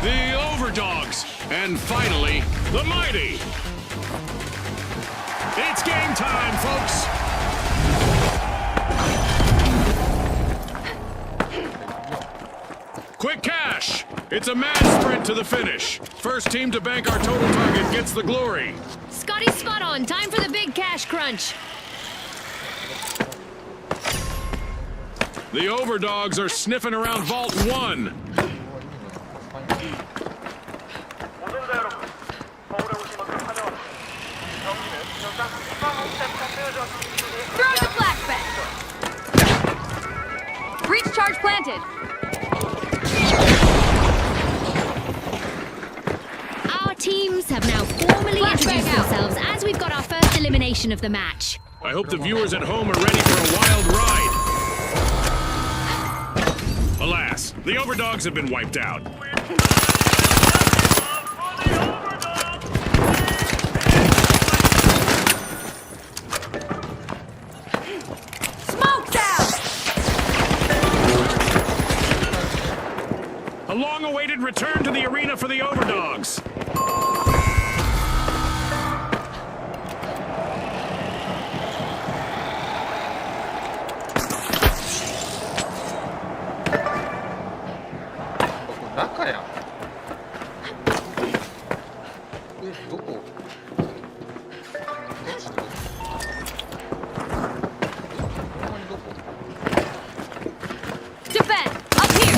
the Overdogs, and finally, the Mighty. It's game time, folks. Quick cash. It's a mad sprint to the finish. First team to bank our total target gets the glory. Scotty's spot on. Time for the big cash crunch. The Overdogs are sniffing around Vault 1. Throw the flashback. Breach charge planted. Our teams have now formally introduced themselves as we've got our first elimination of the match. I hope the viewers at home are ready for a wild ride. Alas, the Overdogs have been wiped out. Smoke's out! A long-awaited return to the arena for the Overdogs. Defend! Up here!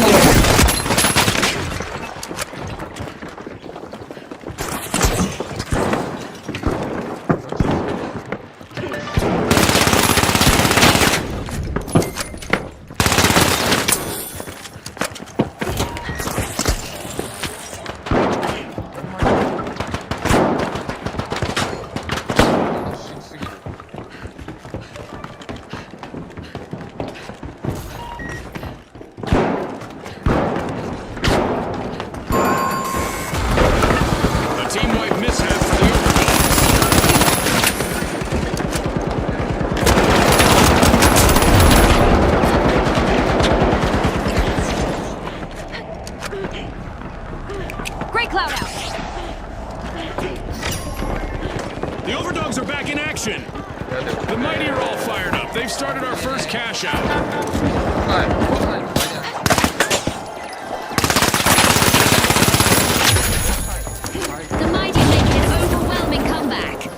Great cloud out! The Overdogs are back in action. The Mighty are all fired up. They've started our first cash out. The Mighty make an overwhelming comeback.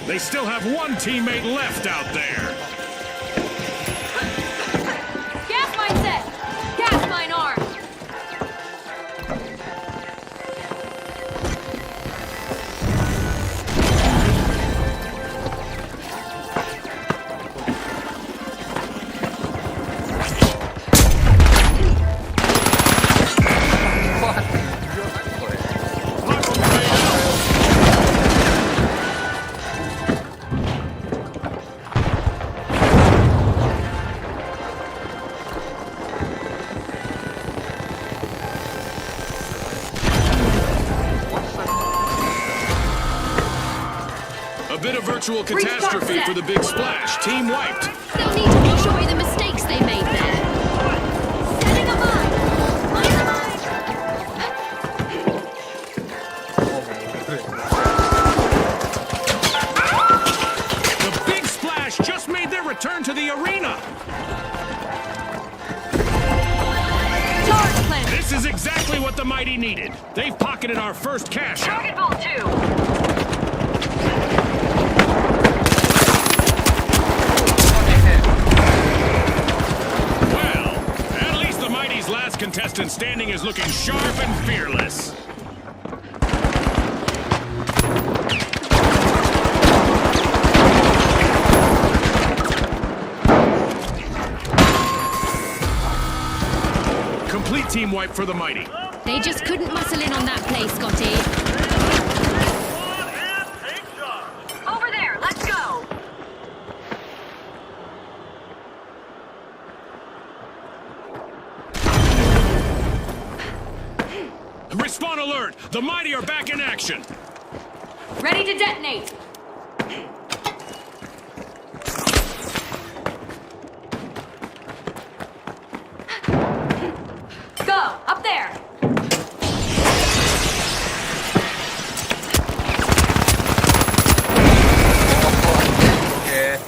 They still have one teammate left out there. Gas mine set! Gas mine armed! A bit of virtual catastrophe for the big splash. Team wiped. They'll need to wash away the mistakes they made there. Setting a mine! Mine a mine! The big splash just made their return to the arena. Charge plan! This is exactly what the Mighty needed. They've pocketed our first cash out. Target Vault 2! Last contestant standing is looking sharp and fearless. team wipe for the Mighty. They just couldn't muscle in on that play, Scotty. Over there, let's go! Respawn alert! The Mighty are back in action! Ready to detonate! Go! Up there! 예.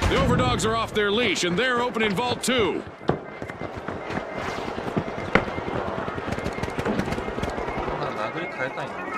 The overdogs are off their leash, and they're opening Vault 2. 나그리 가야겠다.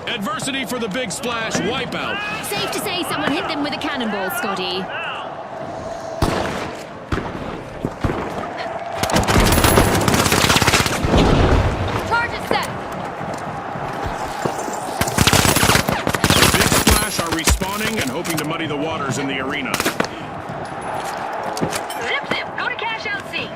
Adversity for the big splash wipeout. Safe to say someone hit them with a cannonball, Scotty. Target set! Big splash are respawning and hoping to muddy the waters in the arena. Zip zip! Go to cash out C!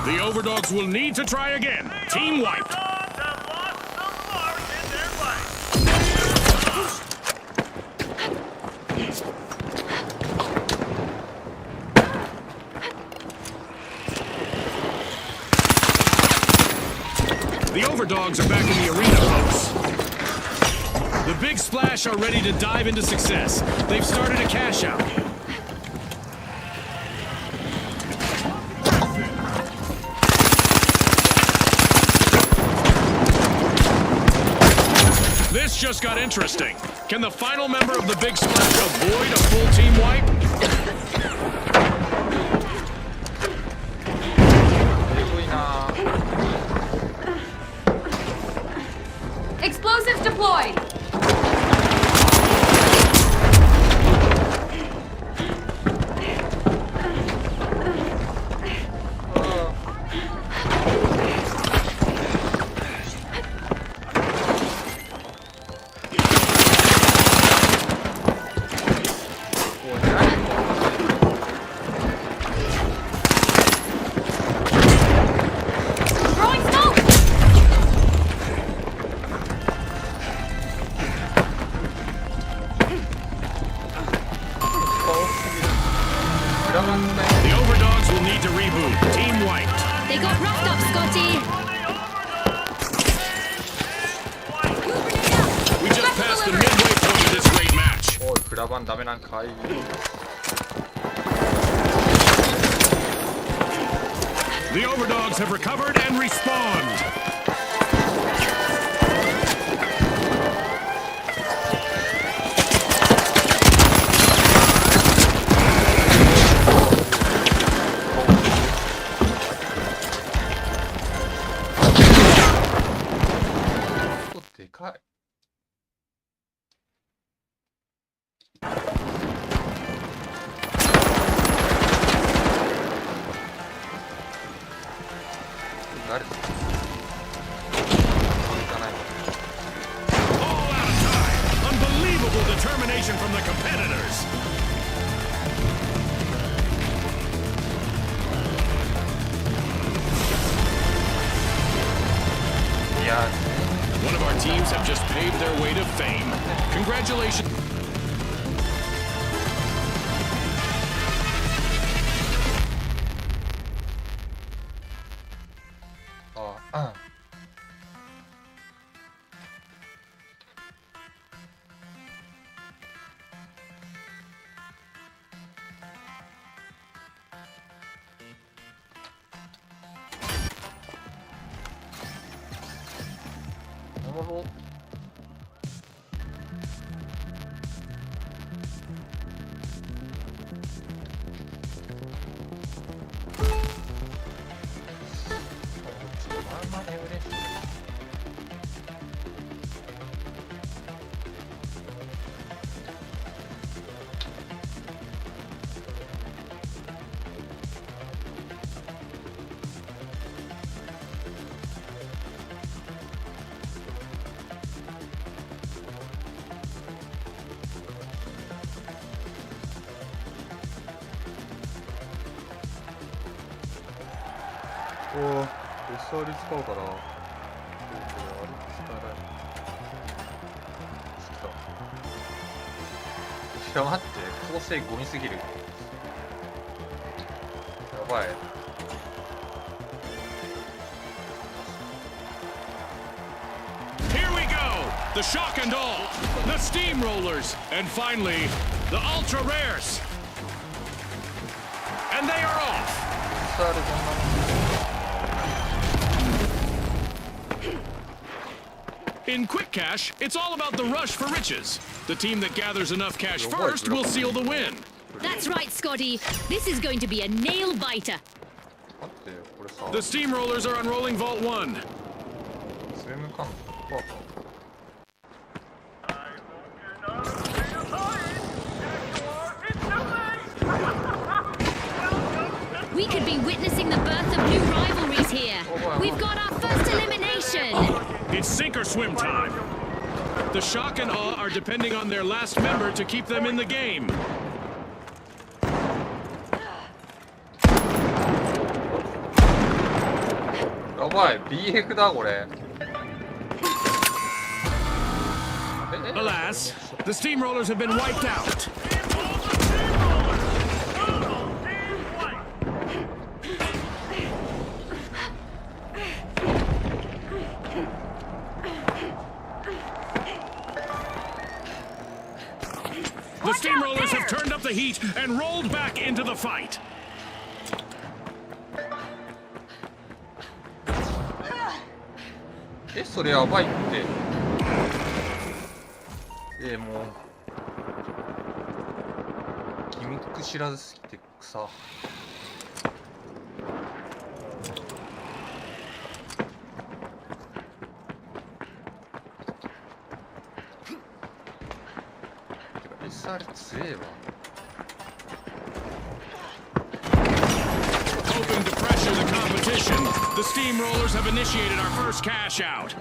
The overdogs will need to try again. Team wiped. The overdogs are back in the arena, folks. The big splash are ready to dive into success. They've started a cash out. This just got interesting. Can the final member of the big splash avoid a full team wipe? Explosives deployed! Throwing smoke! The overdogs will need to reboot. Team wiped. They got roughed up, Scotty! We just passed the midway point of this great match. 오, 그라반 다메난 가이. The overdogs have recovered and respawned. 또 데카. 나를 있잖아요. All determination from the competitors. Yeah. One of our teams have just paved their way to fame. Congratulations. 아. 어머로. 얼마나 해오래. SR이 使うからあれしたらいや待って構成ゴミすぎるやばい Here we go! The shock and awe, the steamrollers, and finally, the ultra rares. And they are off. SR そんな In Quick Cash, it's all about the rush for riches. The team that gathers enough cash first will seal the win. That's right, Scotty. This is going to be a nail biter. 待ってこれさ The steamrollers are unrolling Vault 1. スウェムカントか We could be witnessing the birth of new rivalries here. We've got our first elimination. It's sink or swim time. The shock and awe are depending on their last member to keep them in the game. やばい BF だこれ Alas, the steamrollers have been wiped out. The steamrollers have turned up the heat and rolled back into the fight. それやばいってもうギミック知らずすぎて草 SR 強えわ Hoping to pressure the competition, the steamrollers have initiated our first cash out.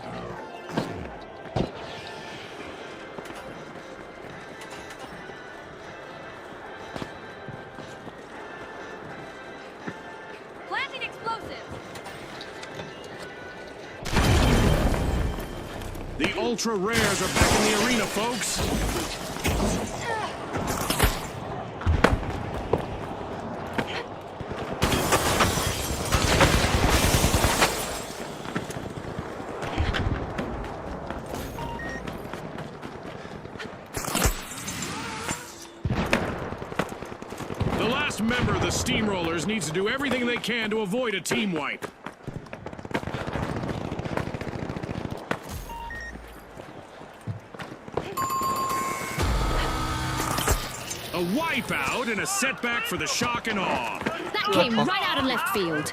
Planting explosives. The ultra rares are back in the arena, folks. The last member of the steamrollers needs to do everything they can to avoid a team wipe. A wipeout and a setback for the shock and awe. That came right out of left field.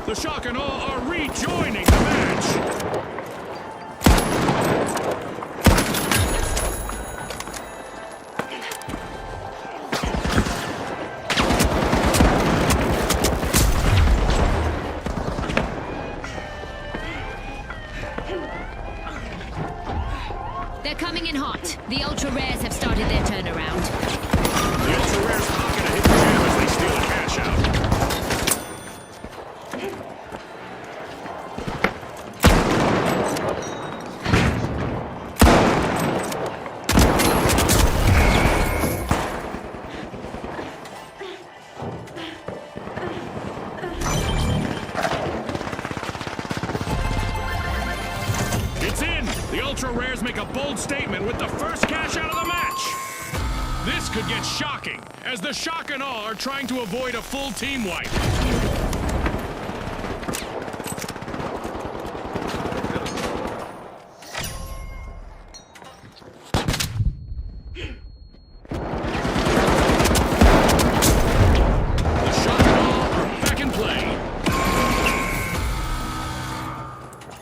The shock and awe are rejoining the match. They're coming in hot. The Ultra Rares have started their turnaround. The Ultra Rares pocket a hidden gem as they steal a cash out. It's in! The Ultra Rares make a bold statement with the first cash out of the match! This could get shocking, as the Shock and Awe are trying to avoid a full team wipe. The Shock and Awe are back in play.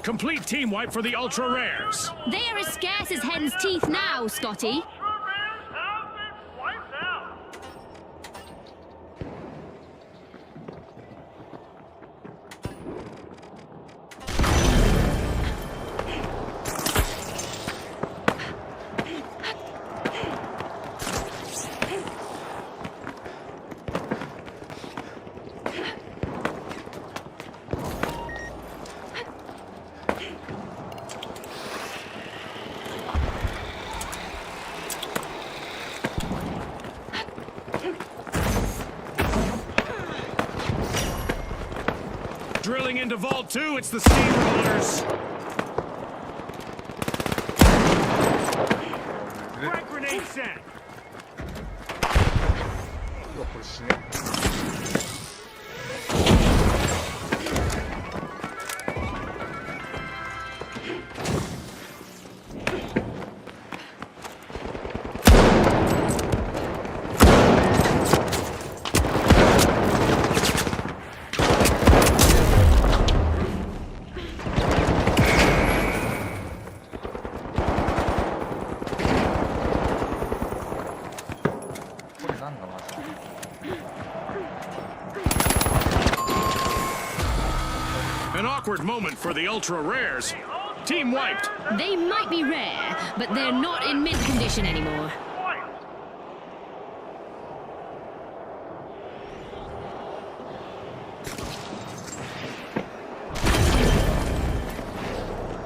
Complete team wipe for the Ultra Rares. They are as scarce as hen's teeth now, Scotty. Drilling into Vault 2, it's the Steamrollers. Frag grenade set. うわこれ死ね。これなんだマジで。An awkward moment for the Ultra Rares. Team wiped. They might be rare, but they're not in mint condition anymore.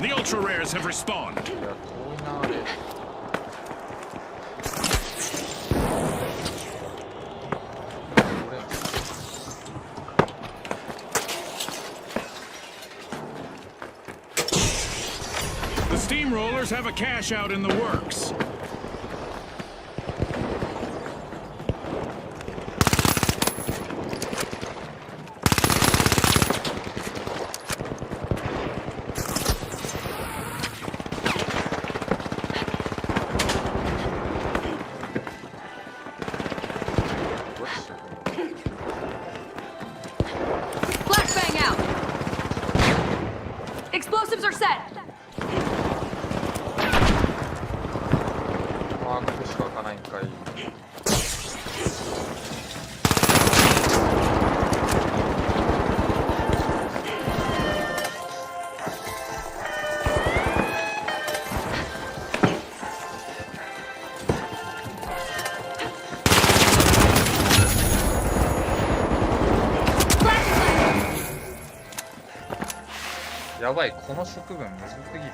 The Ultra Rares have respawned. いや遠いなあれ。これ The Steamrollers have a cash out in the works. Flashbang out! Explosives are set! あーここしか開かないんかい。やばい、この食分むずすぎる。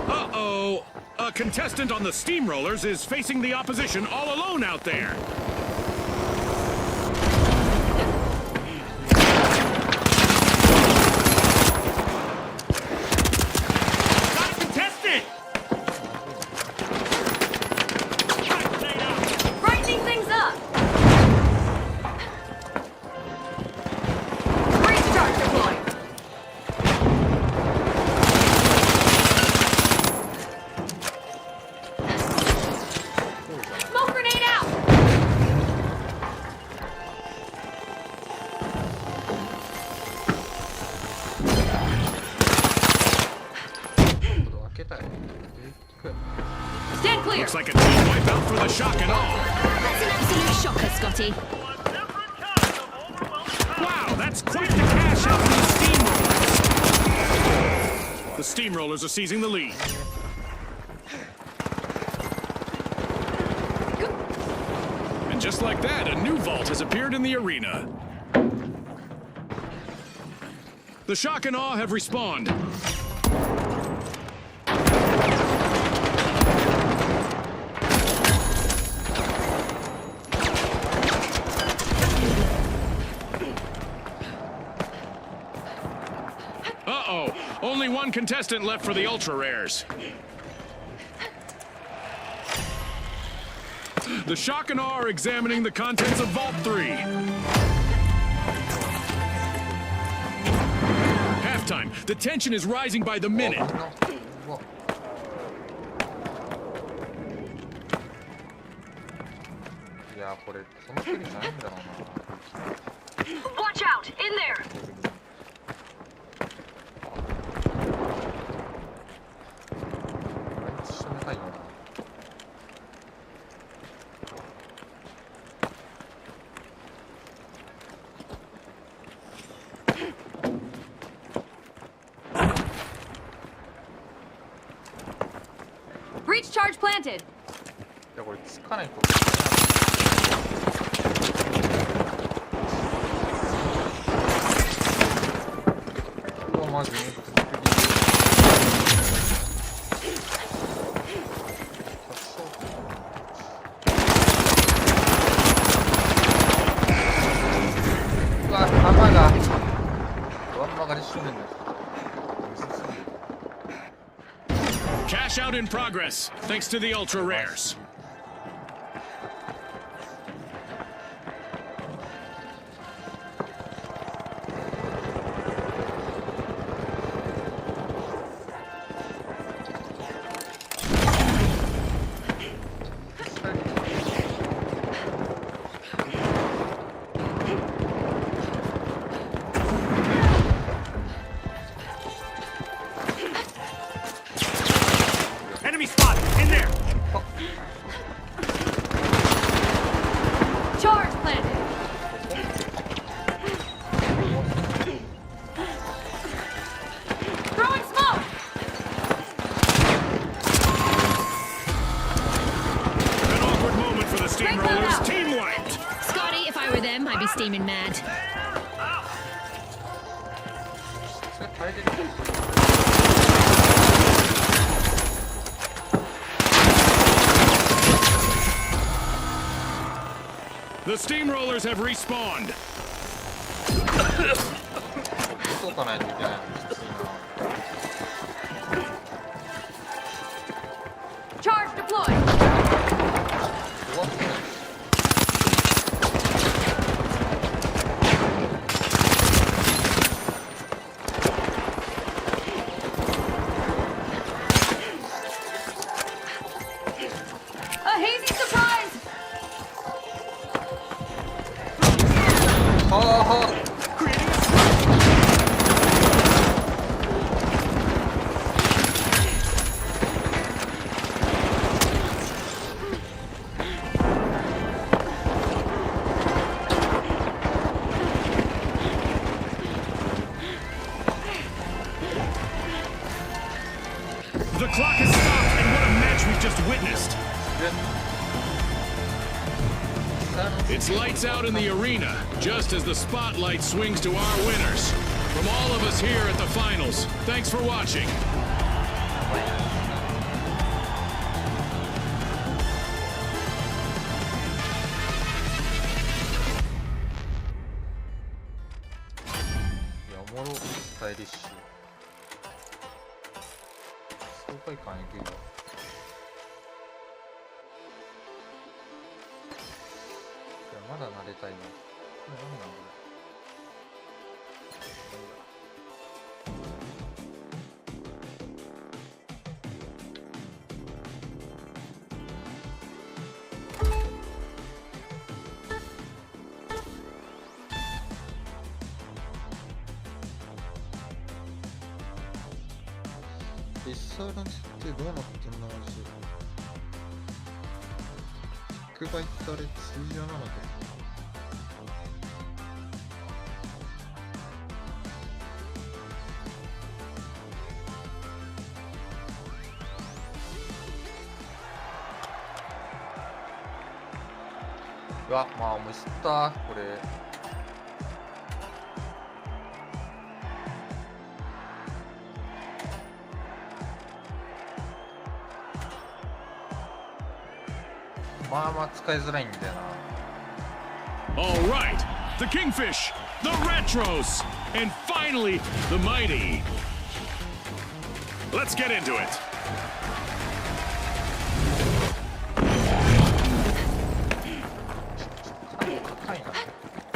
Uh-oh. A contestant on the Steamrollers is facing the opposition all alone out there. Got a contestant! Brightening things up! Breach charge deployed! Smoke grenade out! 開けたい。Stand clear! Looks like a team wipeout for the Shock and Awe. That's an absolute shocker, Scotty. Wow, that's quite the cash out from the Steamrollers. The Steamrollers are seizing the lead. And just like that, a new vault has appeared in the arena. The Shock and Awe have respawned. Uh-oh, only one contestant left for the Ultra Rares. The Shock and Awe are examining the contents of Vault 3. Halftime. The tension is rising by the minute. 우와. 야,これその距離じゃないんだろうな。 Watch out! In there! Breach charge planted! いや、これつかないと。うわ、マジで。うわ、弾が。ワンマが一緒なんだよ。 Cash out in progress, thanks to the Ultra Rares. Enemy spotted! In there! Charge planted! Throwing smoke! An awkward moment for the Steamrollers. Team wiped! Scotty, if I were them, I'd be steaming mad. それ耐えてる。 The Steamrollers have respawned. どこかないといけないのきついな。 Charge deployed! うわっ。 A hazy surprise! はあはあ。 The clock has stopped, and what a match we've just witnessed. It's lights out in the arena, just as the spotlight swings to our winners. From all of us here at the finals, thanks for watching. Yeah, おもろスタイリッシュ。爽快感えぐいわ。いや、まだ慣れたいな。これ何なんだろう。実際の設定どうなってんのマジで。100倍ってあれ通常なのかうわ、まあミスったこれ。まあまあ使いづらいんだよな。 All right, the Kingfish, the Retros, and finally, the Mighty. Let's get into it.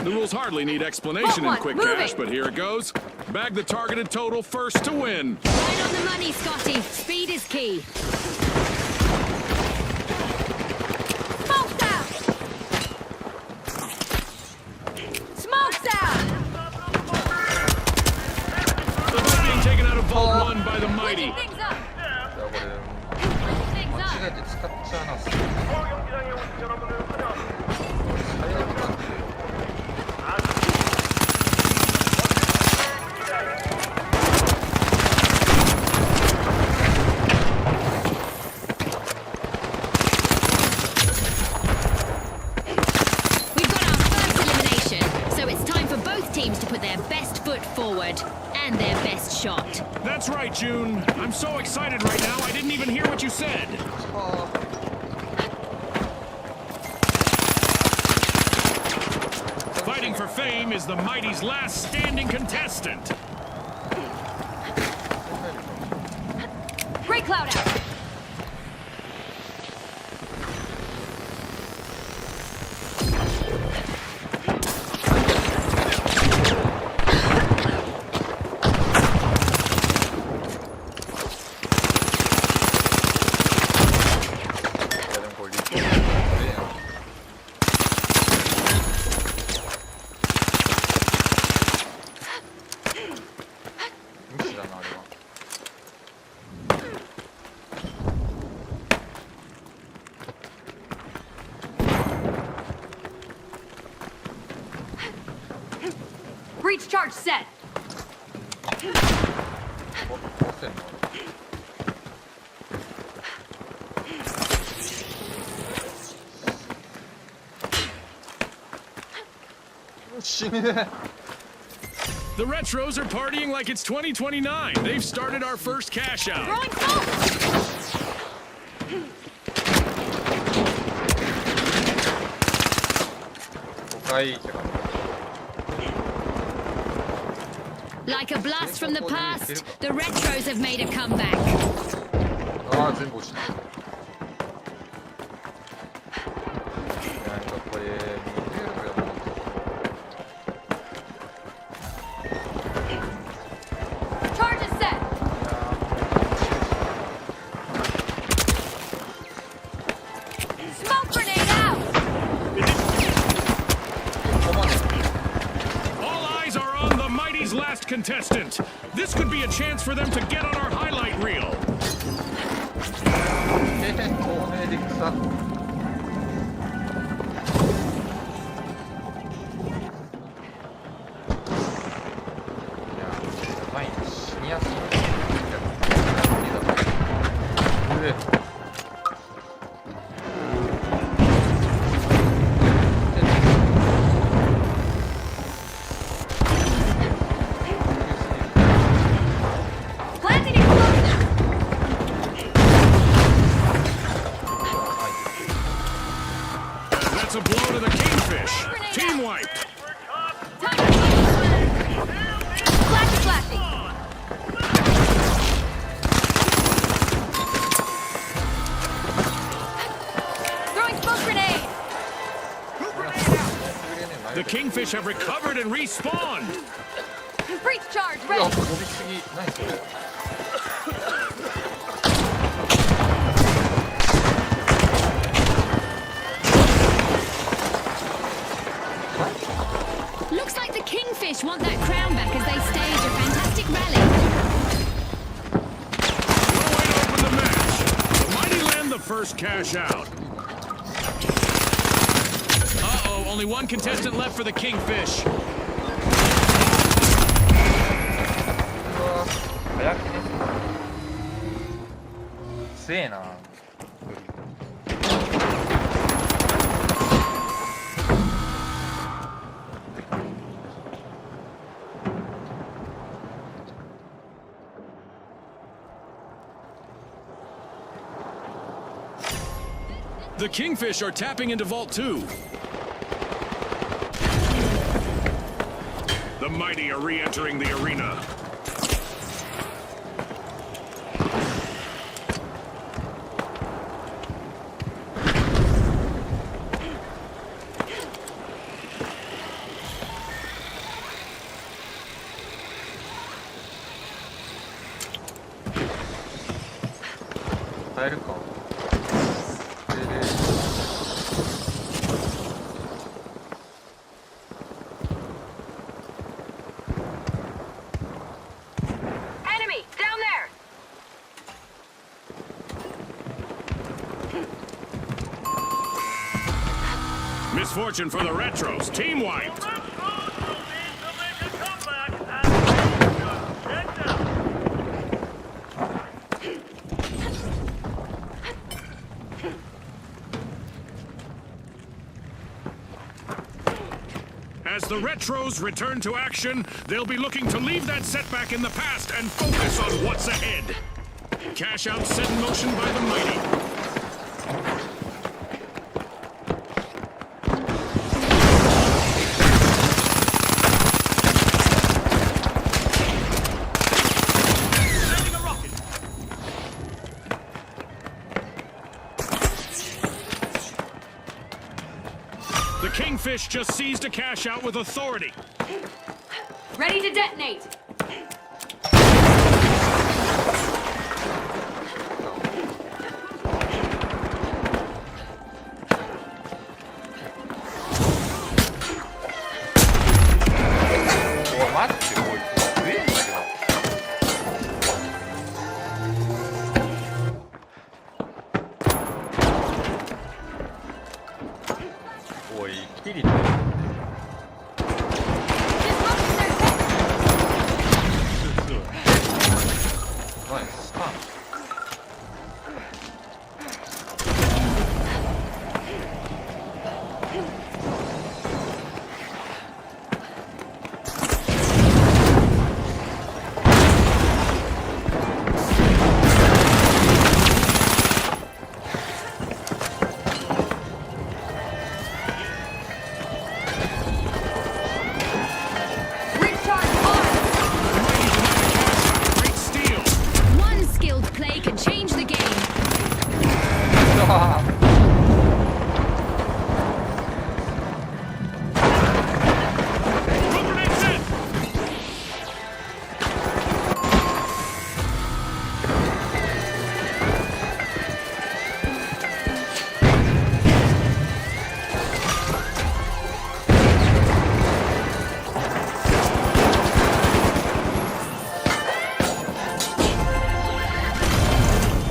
The rules hardly need explanation in Quick Cash, but here it goes. Bag the targeted total first to win. Right on the money, Scotty. Speed is key. Smoke's out! Smoke's out! The ball being taken out of Vault 1 by the Mighty. Switching things up! いやこれ Switching things 間 up! 違えて使っちゃうな。最悪だって。 We've got our first elimination, so it's time for both teams to put their best foot forward and their best shot. That's right, June. I'm so excited right now, I didn't even hear what you said. Fighting for fame is the Mighty's last standing contestant. Gray cloud out! Breach charge set! The Retros are partying like it's 2029. They've started our first cash out. Throwing smoke! Like a blast from the past, the Retros have made a comeback. ああ全部落ちた。なんかこれ見えるよな。 Charge is set! Smoke grenade out! All eyes are on the Mighty's last contestant. This could be a chance for them to get on our highlight reel. 透明で草。 Planting explosive! That's a blow to the Kingfish. Team wiped. Time to flashy, flashy! Throwing smoke grenade! The Kingfish have recovered and respawned. Breach charge いや ready! 飛びすぎ。何それ。 Looks like the Kingfish want that crown back as they stage a fantastic rally. No way to open the match. The Mighty land the first cash out. Uh-oh, only one contestant left for the Kingfish. 우와, 가야긴 했어. 세나. The Kingfish are tapping into Vault 2. The mighty are re-entering the arena. 가야될까? 네네. Enemy! Down there! Misfortune for the Retros. Team wiped. As the Retros return to action, they'll be looking to leave that setback in the past and focus on what's ahead. Cash out set in motion by the mighty. The Kingfish just seized a cash out with authority. Ready to detonate! 뭐가 맞지? 뭐 왜 이러냐? 오이 킬이 Disrupting their tech! 나이스 스탄. Recharge arms! Great steal. One skilled play can change the game. Rubber grenades in.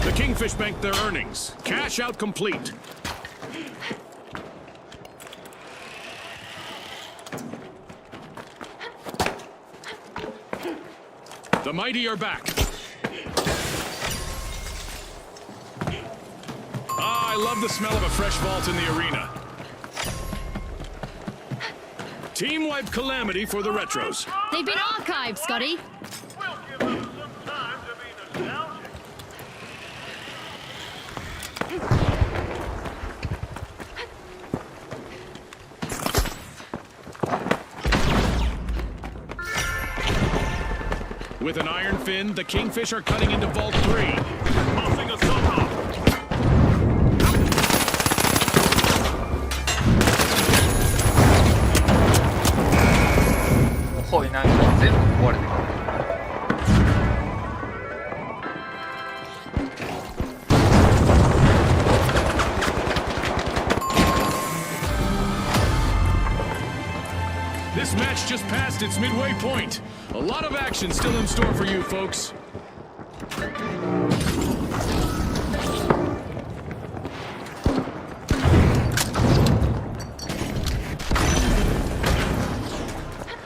The Kingfish banked their earnings. Cash out complete. The mighty are back. Ah, I love the smell of a fresh vault in the arena. Team wipe calamity for the Retros. They've been archived, Scotty. We'll give them some time to be nostalgic. With an iron fin, the Kingfish are cutting into Vault 3. Tossing a sonar. 거의 난全部壊れてる。This match just passed its midway point. A lot of action still in store for you, folks.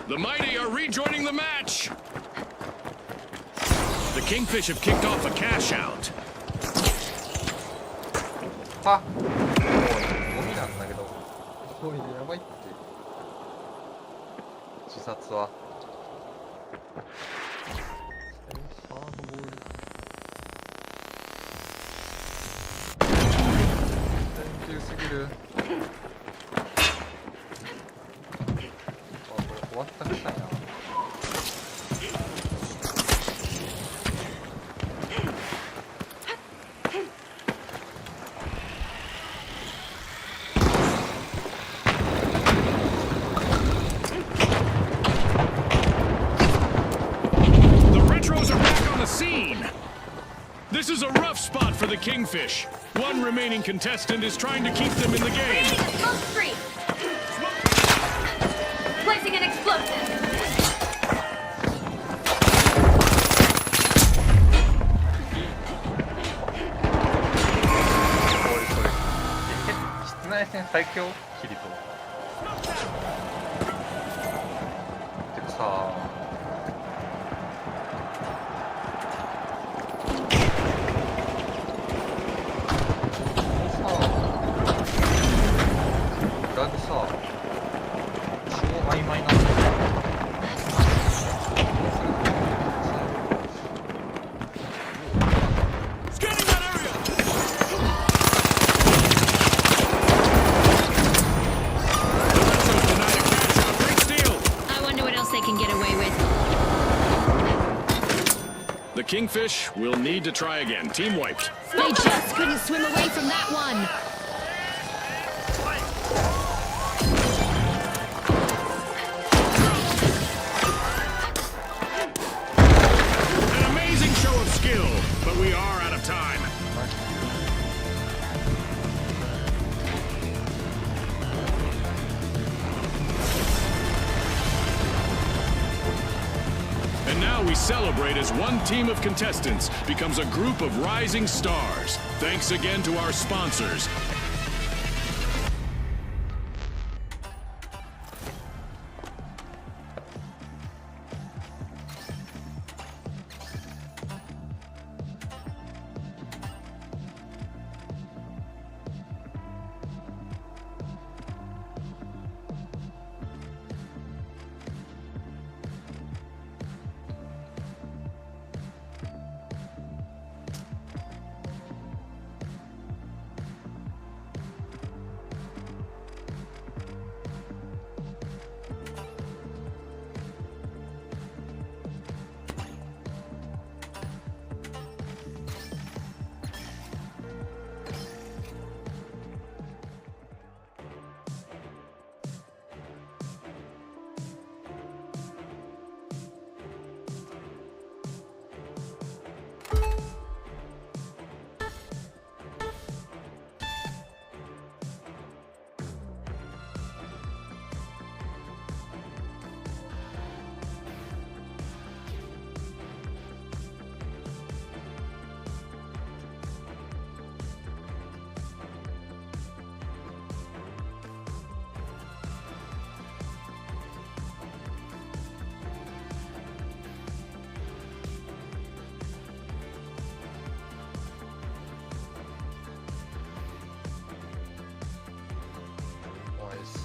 The Mighty are rejoining the match. The Kingfish have kicked off a cash out. はもうゴミなんだけどこれやばいって自殺はハードボール研究すぎるあこれ終わったくさいなThis is a rough spot for the Kingfish. One remaining contestant is trying to keep them in the game. Smoke screen. Placing an explosive. Sorry. 室内戦最強キリトてかさ裏でさ超曖昧なんだよThe Kingfish will need to try again. Team wiped. They just couldn't swim away from that one. An amazing show of skill, but we are out of time. And now we celebrate as one team of contestants becomes a group of rising stars. Thanks again to our sponsors.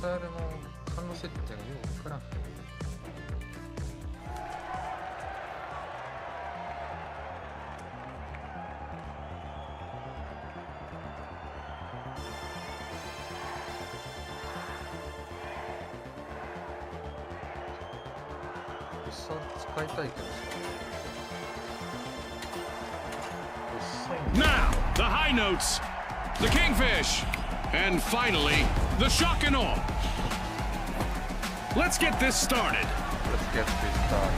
SR の感度設定がよくわからん。SR 使いたいけどさ。Now, the high notes, the Kingfish, and finally, the shock and awe. Let's get this started. Let's get this started.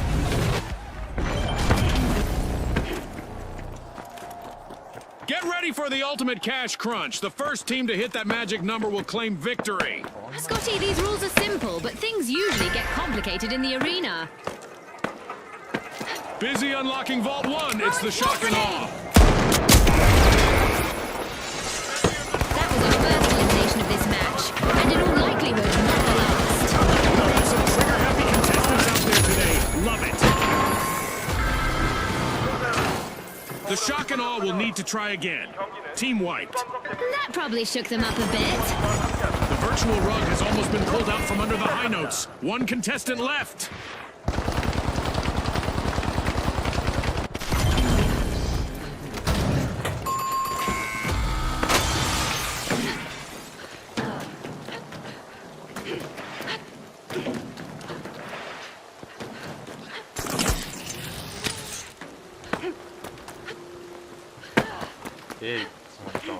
Get ready for the ultimate cash crunch. The first team to hit that magic number will claim victory. Scotty, these rules are simple, but things usually get complicated in the arena. Busy unlocking Vault 1. It's the shock and awe. That was our first elimination of this match, and in all likelihood, not the last. We've got some trigger-happy contestants need to try again. Team wiped. That probably shook them up a bit. The virtual rug has almost been pulled out from under the high notes. One contestant left. 에이, 맞다.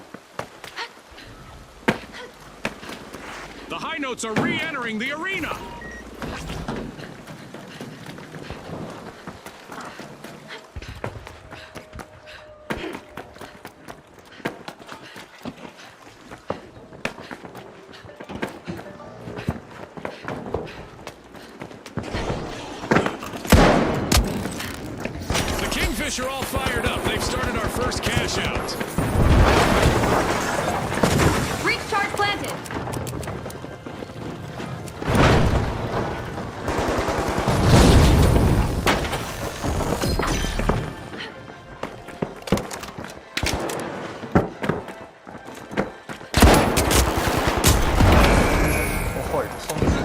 The high notes are re-entering the arena. The Kingfish are all fired up. They've started our first cash out. Breach charge planted. 헐, 손즈.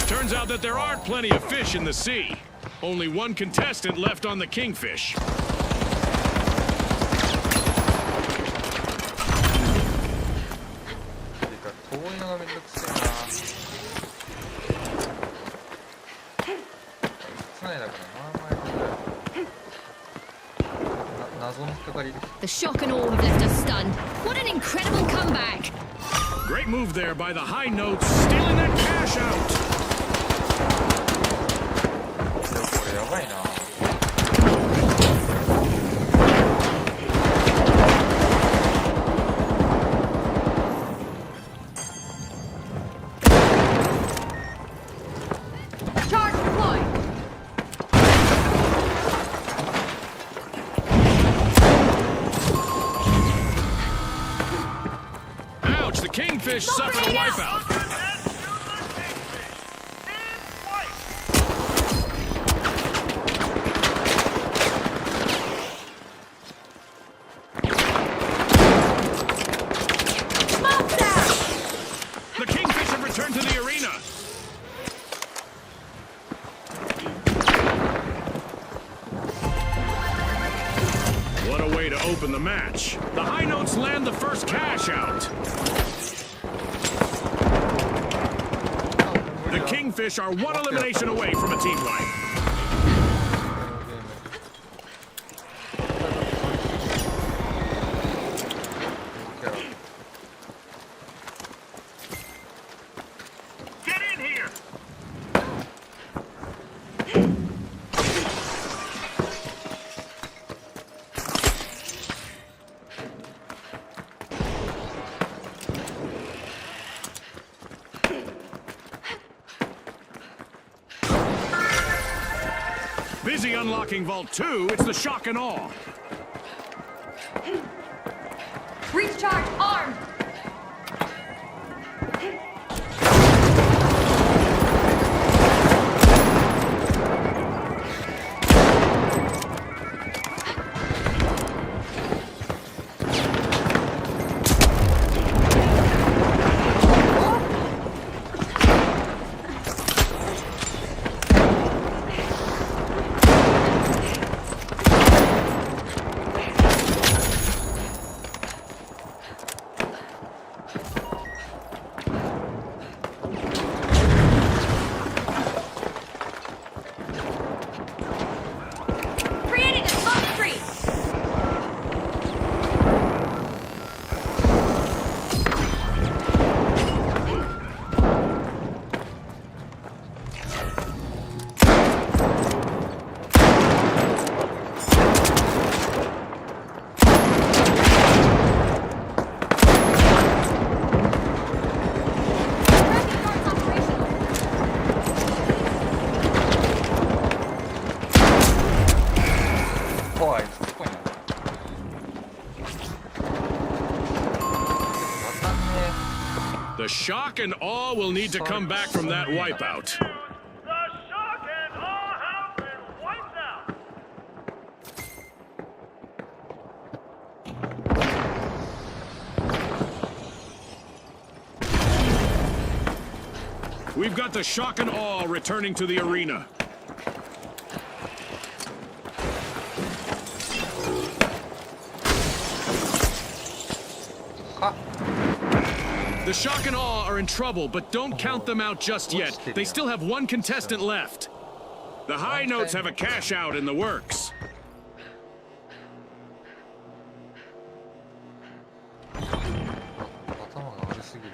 Turns out that there aren't plenty of fish in the sea. Only one contestant left on the Kingfish. 그러니까 도우이너가 멜록스가 스나이다 그러나 나zoの引っかかり The shock and awe have left us stunned. What an incredible comeback! Great move there by the high notes, stealing that cash out. これやばいな Charge deployed. Ouch, the Kingfish suffered a wipeout. Smoke's out. The Kingfish have returned to the arena. What a way to open the match. The high notes land the first cash out. The Kingfish are one elimination away from a team wipe. Get in here! Busy unlocking Vault 2, it's the shock and awe. Breach charge armed. shock and awe will need to come back from that wipeout. The shock and awe have been wiped out. We've got the shock and awe returning to the arena. The shock and awe are in trouble, but don't count them out just yet. They still have one contestant left. The high notes have a cash out in the works. 頭が悪すぎる。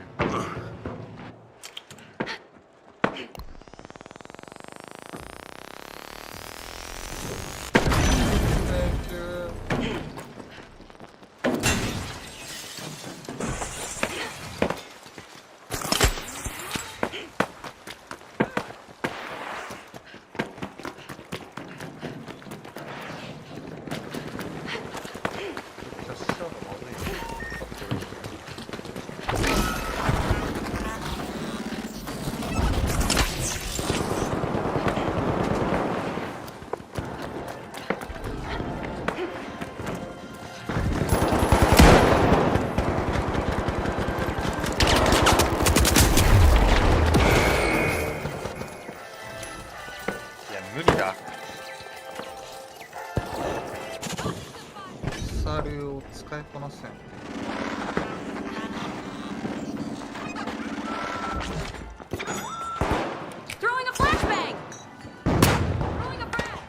無理だ。サルを使いこなせん。 Throwing a flashbang! Throwing a frag!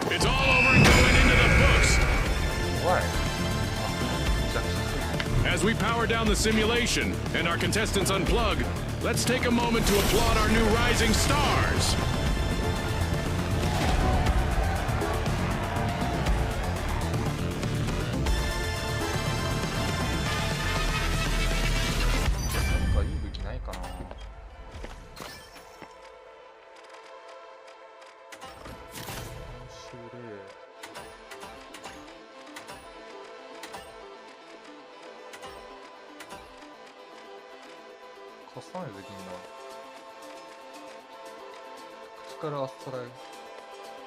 It's all over and going into the books. Why? As we power down the simulation and our contestants unplug, let's take a moment to applaud our new rising stars.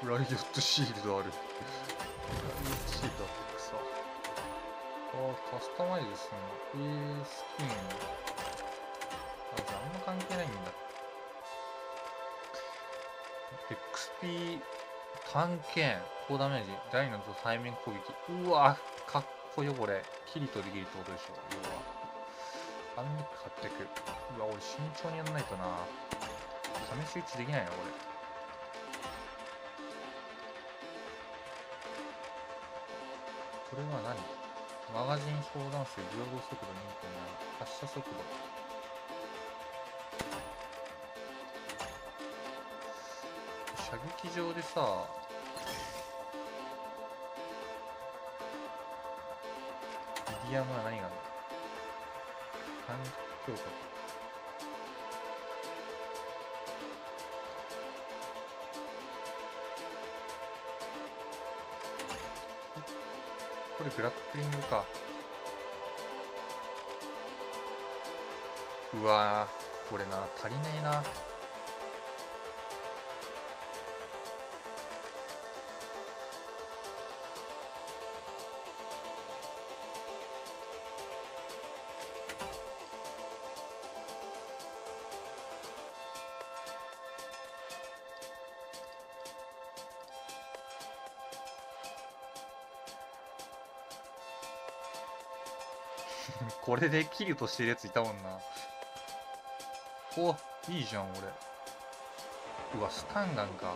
ライオットシールドある。ライオットシールドあってくさ。あ、カスタマイズするの。スキン。あ、じゃああんま関係ないんだ。XP 探検、高ダメージ、ダイナと対面攻撃。うわ、かっこよこれ。キリとリギリってことでしょ。要は。反撃800。うわ、俺慎重にやんないとな。試し撃ちできないな、これ。これは何？マガジン相談数、平等速度2.7、発射速度。射撃場でさ、ミディアムは何があるの？反撃強化。これグラップリングか。うわー、これな、足りねえな。これでキルとしてるやついたもんな。お、いいじゃん俺。うわ、スタンガンか。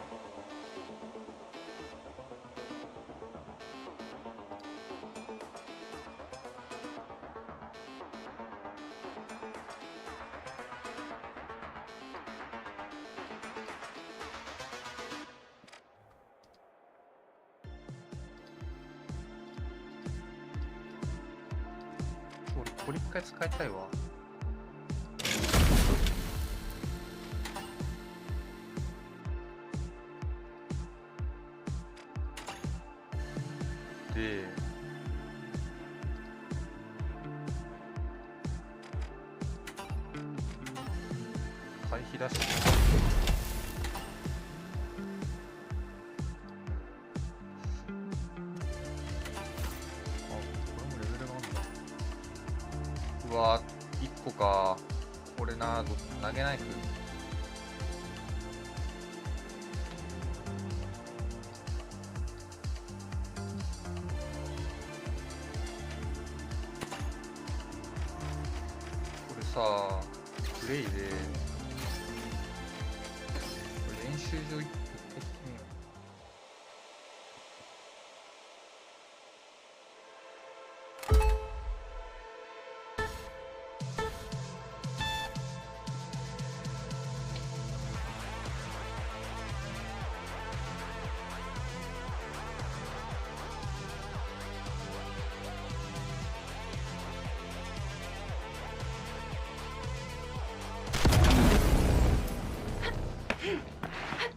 これ一回使いたいわ。で回避出してうわー、1個か。これな、投げないく。これさ、プレイで、これ練習場行ってみよう。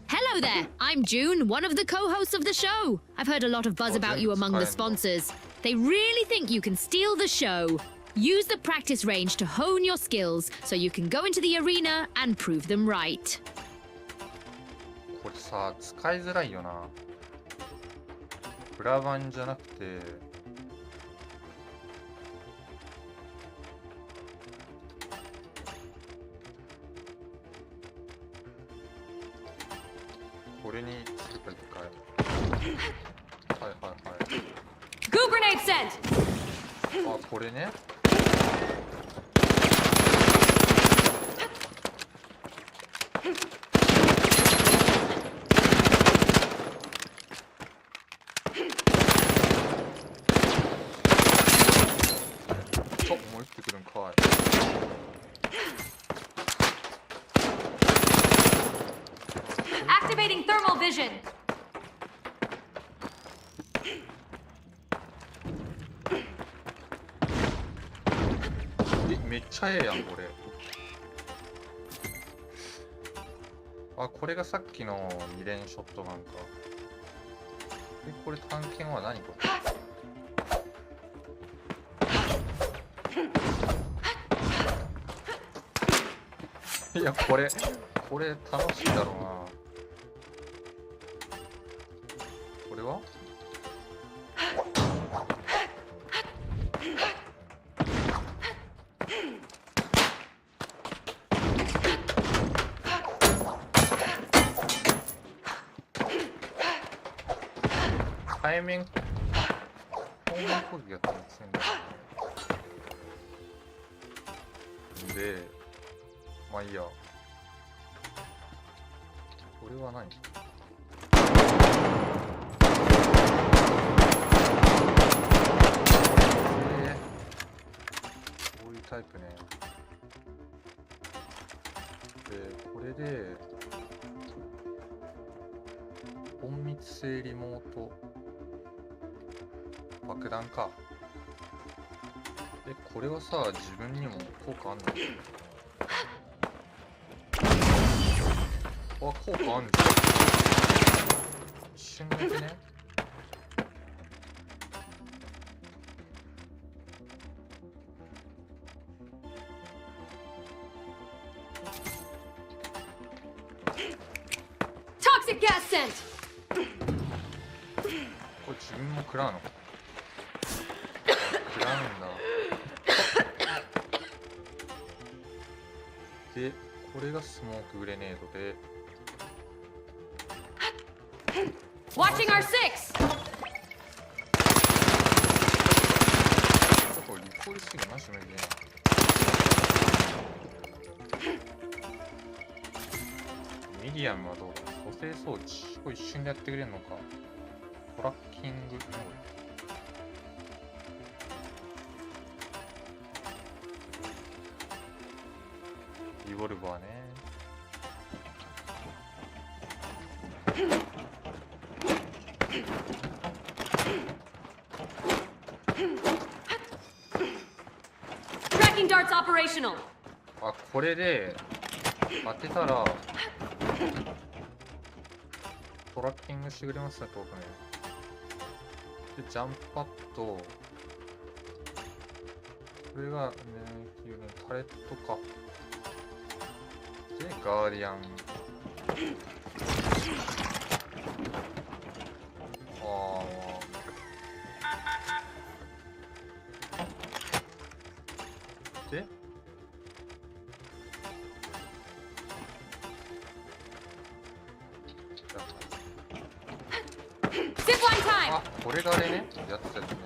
Hello there, I'm June, one of the co-hosts of the show. I've heard a lot of buzz about you among the sponsors. They really think you can steal the show. Use the practice range to hone your skills so you can go into the arena and prove them right. これさ、使いづらいよな。裏版じゃなくて、これにするか一回。はいはいはい。 Goo grenade sent! あ、これね。ちょ、もう一匹来るんかい。Activating thermal vision! めっちゃええやんこれ。あ、これがさっきの2連ショットガンか。で、これ探検は何これ。いや、これ楽しいだろうな。これは背面砲丸攻撃が多分強いんだよね。で、まあいいや。これは何？こういうタイプね。で、これで隠密性リモート爆弾か。これはさ、自分にも効果あんの？あ、効果あんじゃん。一瞬だけね。Toxic gas sent! これ自分も食らうの？食らうんだ。で、これがスモークグレネードで。Watching our six! これリコールシーンマジ無理ね。ミディアムはどうだ？蘇生装置。これ一瞬でやってくれるのか。トラッキング能力。リボルバーね。Tracking darts operational. あ、これで当てたらトラッキングしてくれますね、遠くね。で、ジャンプパッド、これがね、タレットか。で、ガーディアン。で、Zipline time. あ、これがあれね、やってたやつね。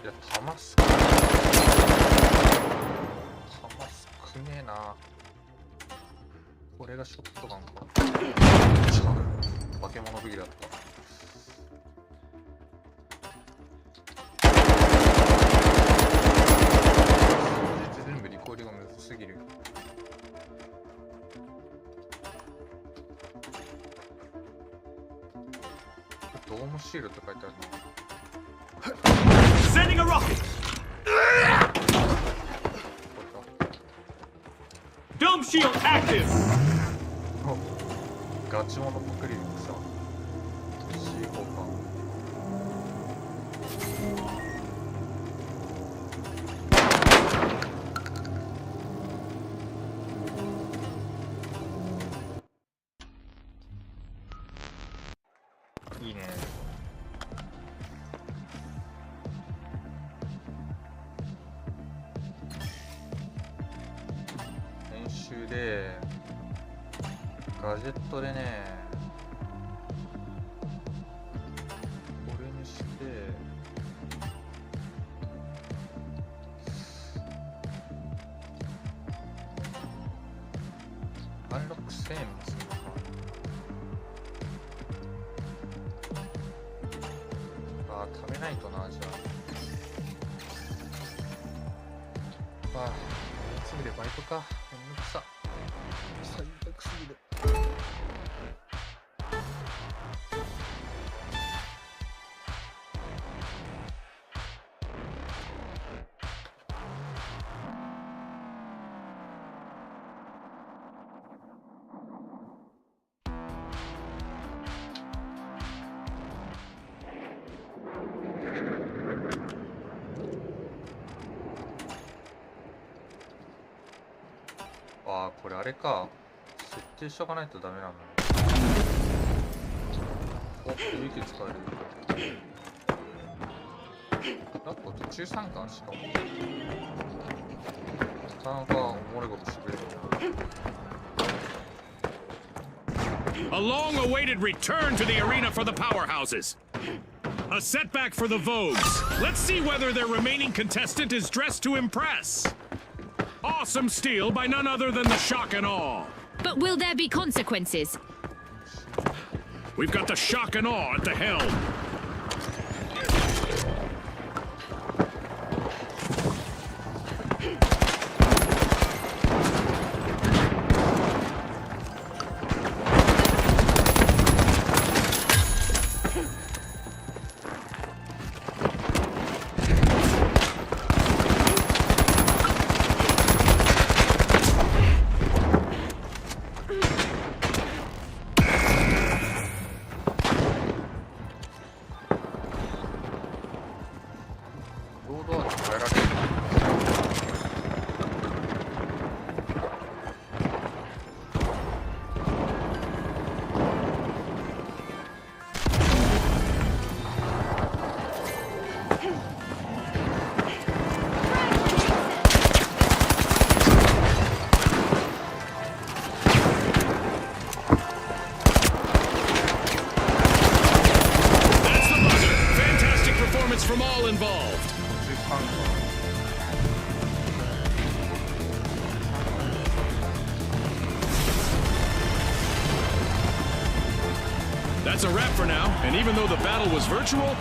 いや、弾少ねえな。これがショットガンか。化け物武器だった。全部リコールがむずすぎる。ドームシールって書いてあるな。Sending a rocket. Dome shield active. ガチモノパクリさ。C4か。いいね。練習でガジェットでね、これにしてアンロック1000円もするのか。あー、食べないとな、じゃあ。まあ、すぐでバイトか。めんどくさ。最悪すぎる。ああ、これあれか。設定しとかないとダメなの。お、勇気使える。なんか途中参観しかも。なかなかおもろいことしてくれる。A long-awaited return to the arena for the powerhouses. A setback for the Vogues. Let's see whether their remaining contestant is dressed to impress. Awesome steal by none other than the Shock and Awe. But will there be consequences? We've got the Shock and Awe at the helm. From all involved. That's a wrap for now, and even though the battle was virtual,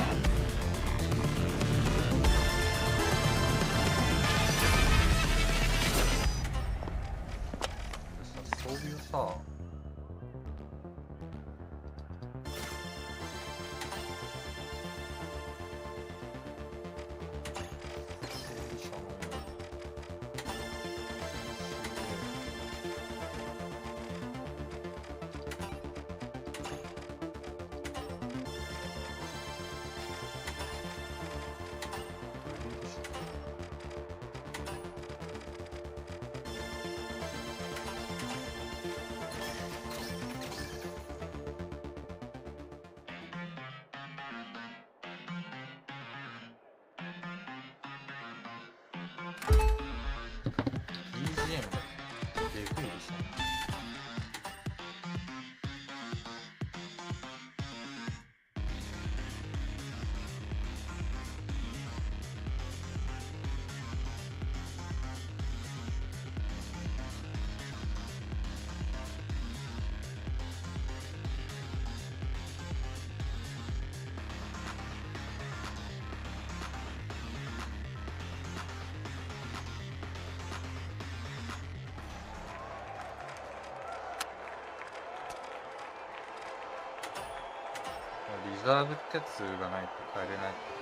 ザーブってやつがないと帰れないってこ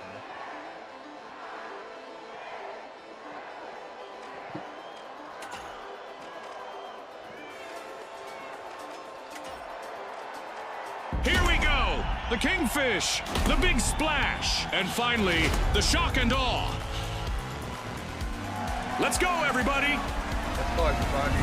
とね。Here we go! The Kingfish, the Big Splash, and finally, the Shock and Awe. Let's go, everybody! Let's go, everybody.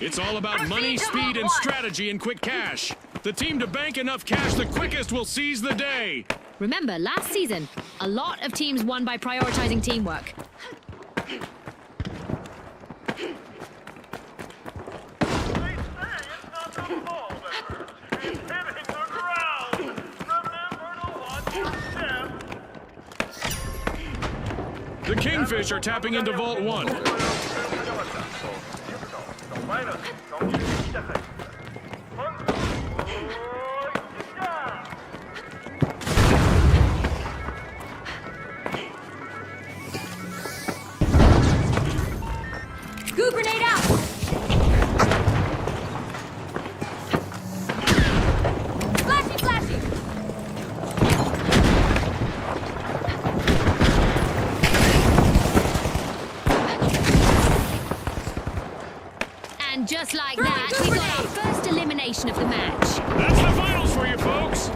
It's all about money, speed, and strategy in quick cash. The team to bank enough cash the quickest will seize the day. Remember, last season, a lot of teams won by prioritizing teamwork. They say it's not the ball that hurts. It's hitting the ground. Remember to watch your step. The Kingfish are tapping into Vault 1. 前の飛んできたから。Goo grenade out! Flashy, flashy! And just like Throw that, a we good got our first elimination of the match. That's the finals for you, folks.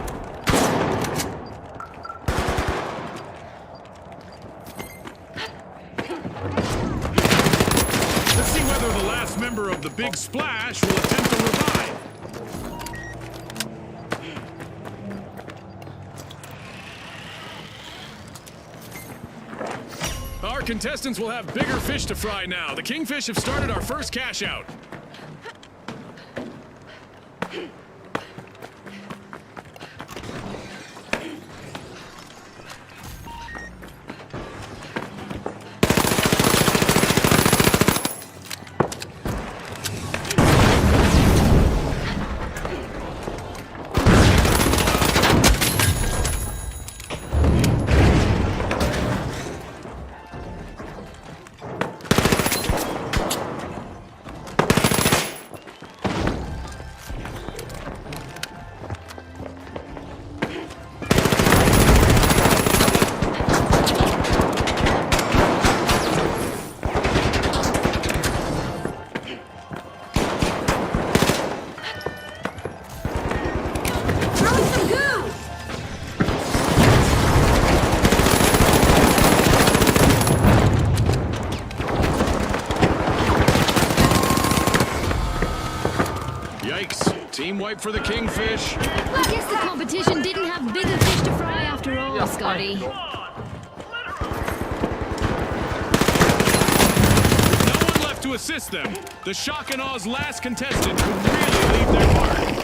Let's see whether the last member of the Big Splash will attempt to revive. Our contestants will have bigger fish to fry now. The Kingfish have started our first cash out. Throwing some goo! Yikes. Team wipe for the Kingfish. I guess the competition didn't have bigger fish to fry after all, Scotty. No one left to assist them. The Shock and Aw's last contestant could really leave their mark.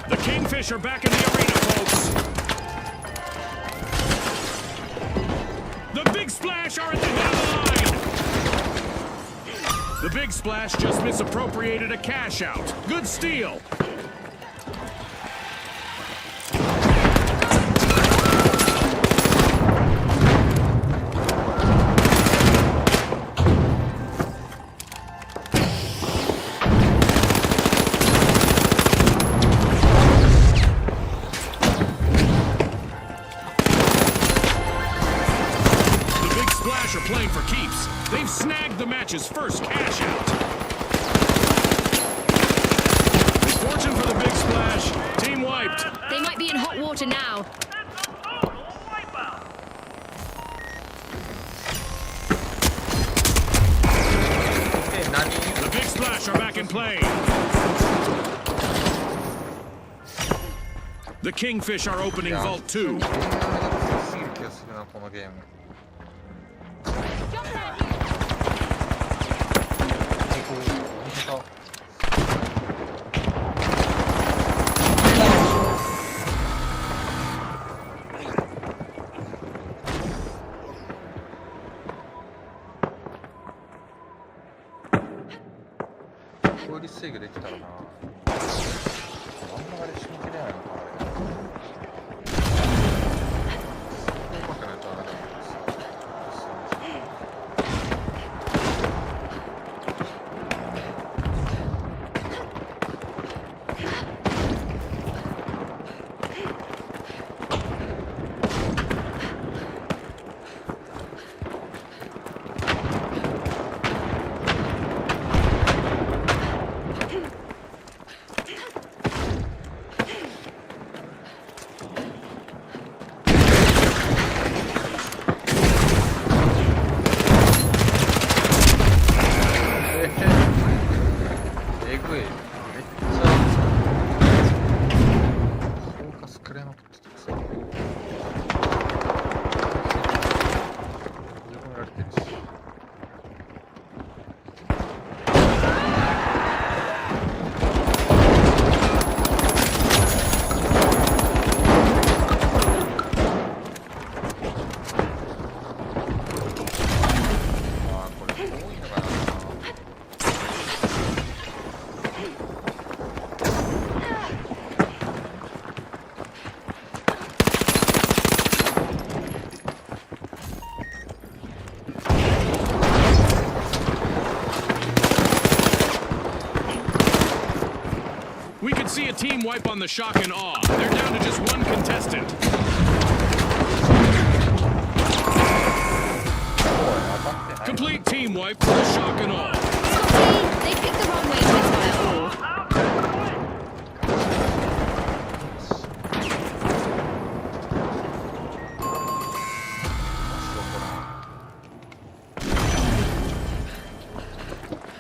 The Kingfish are back in the arena, folks. The Big Splash are at the head of the line. The Big Splash just misappropriated a cash out. Good steal. The Big Splash are playing for keeps. They've snagged the match's first cash out. Misfortune for the Big Splash. Team wiped. They might be in hot water now. It's a total wipeout. Hey, Nani? The Big Splash are back in play. The Kingfish are opening Vault 2. ゲームが強すぎる気がするな、このゲーム。本当だ。効率制御できたらな。あんまり締め切れないのかな、あれ。うまくないとあれだよね。team wipe on the shock and awe. They're down to just one contestant. 当たってない。 Complete team wipe for the shock and awe. Scotty, they picked the wrong way to inspire awe.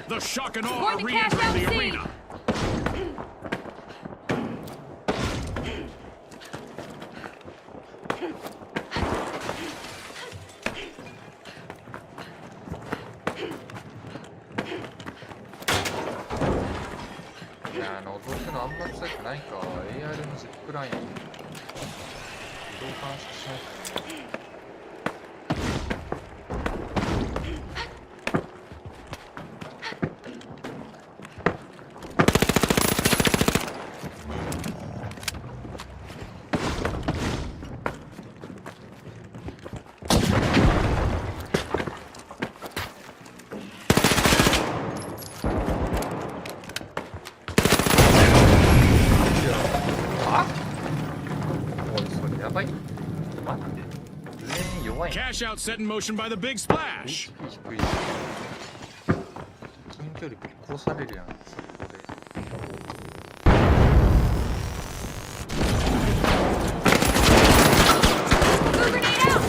The shock and awe Going are to cash re-entering out the C. arena.いやー、覗くのあんま強くないか。AR のジップライン。移動監視しないとね。おい、それやばい。待って。全員弱いな。 Cash out set in motion by the big splash. 低い。近距離ぶっ殺されるやん、そこで。 Move grenade out!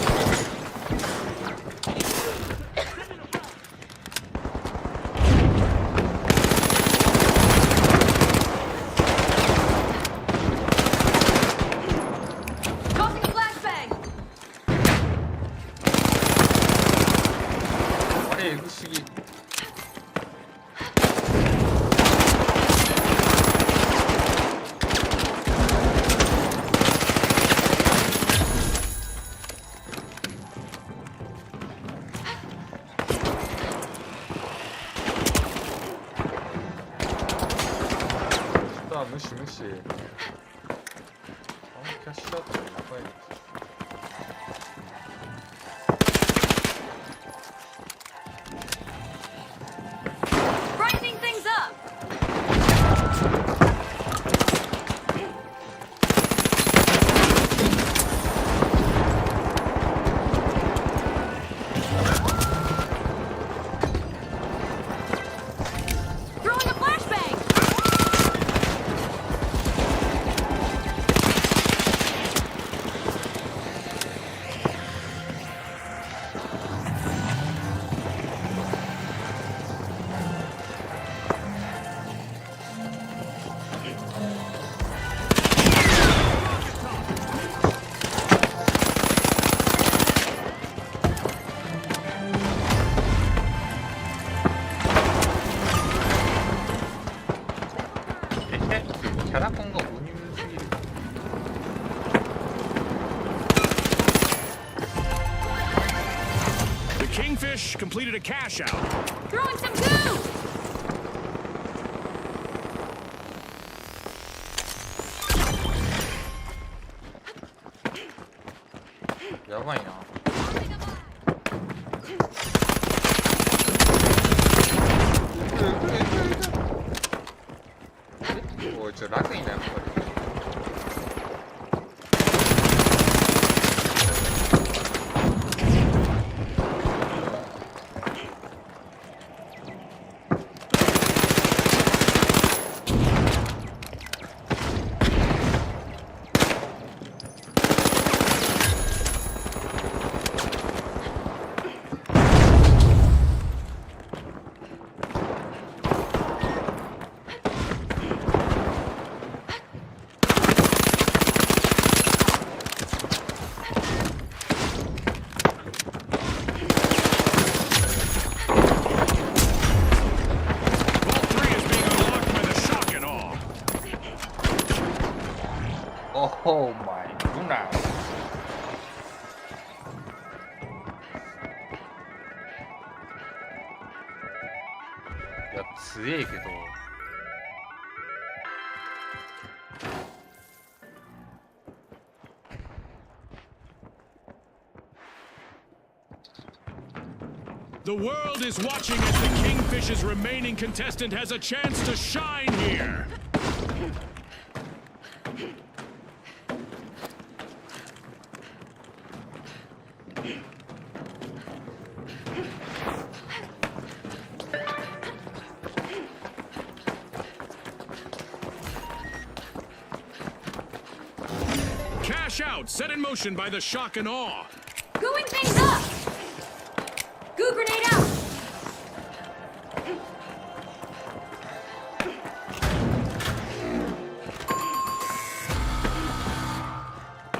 Tossing flashbang! あれ、エグすぎ。さあ、無視無視。キャッシュアウトで仲いい。 Brightening things up! Throwing a flashbang!えキャラコンが鬼むずすぎる。 The Kingfish completed a cash out. Throwing some goo! やばいな。おい、楽いな、やっぱり。 Oh my goodness. いや、強えけど。The world is watching as the Kingfish's remaining contestant has a chance to shine here. cash out set in motion by the shock and awe. Gooing things up! Goo grenade out!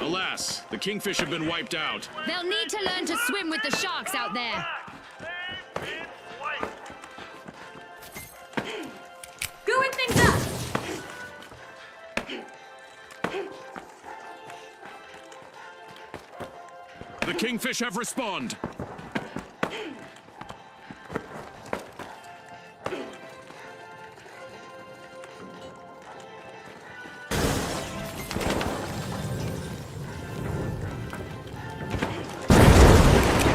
Alas, the Kingfish have been wiped out. They'll need to learn to swim with the sharks out there. They've been wiped. Gooing things up! The Kingfish have respawned.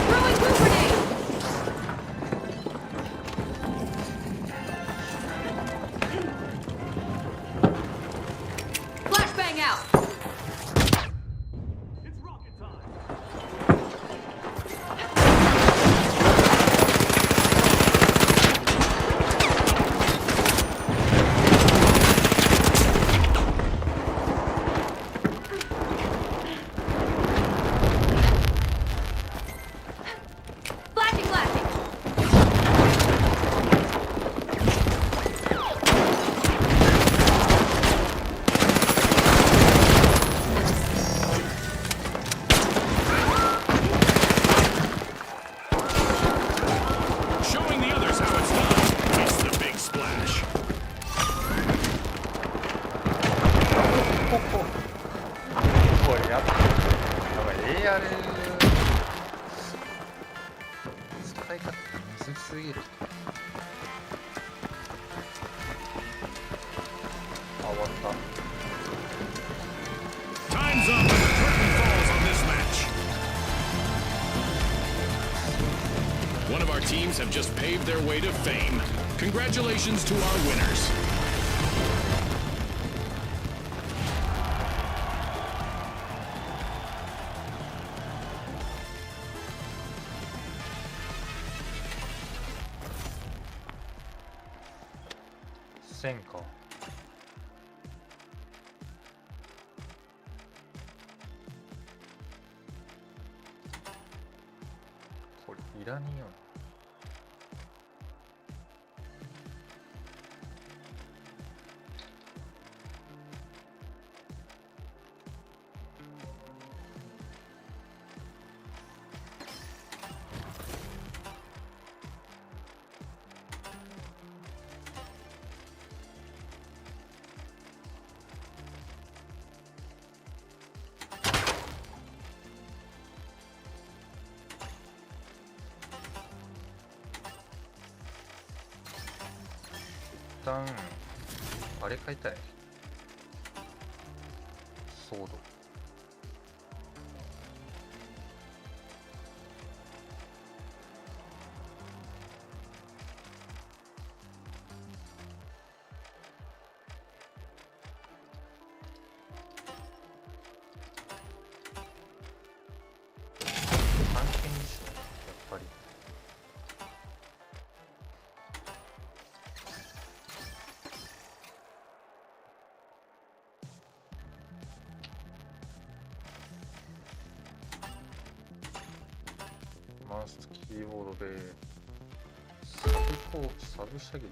Throwing goo grenade! Flashbang out! It's rocket time. Flashing, flashing! Showing the others how it's done. It's the big splash. これやばい AR 使い方むずすぎる。あ、終わった。 Time's up and the curtain falls on this match. One of our teams have just paved their way to fame. Congratulations to our winners. $1000か。これいらねえよな。一旦あれ買いたい。ソード。探検でしょ、やっぱり。マウスとキーボードでサブ射撃。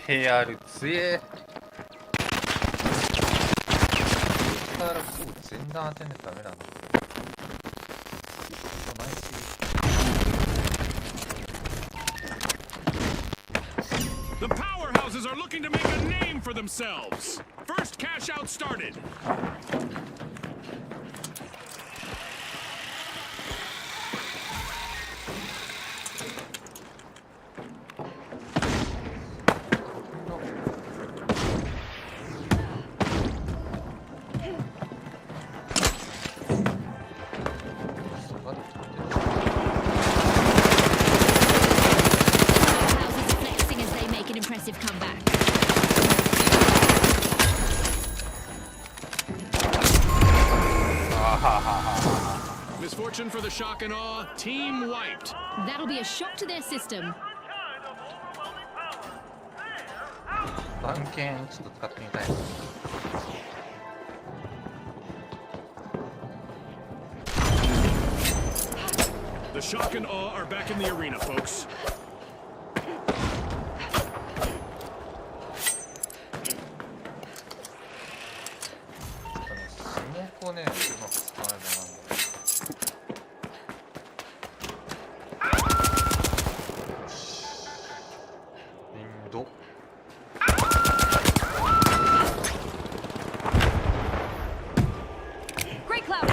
AR 強え。からこう全弾当てないとダメなんだ。ナイス。The powerhouses are looking to make a name for themselves. First cash out started. misfortune for the Shock and Awe. Team wiped. That'll be a shock to their system. Kind of overwhelming power. They're out. 断剣ちょっと使ってみたい。 The Shock and Awe are back in the arena, folks. ちょっとね、スモークをね、うまく使わないとなんだ。よし。インド。 Great cloud.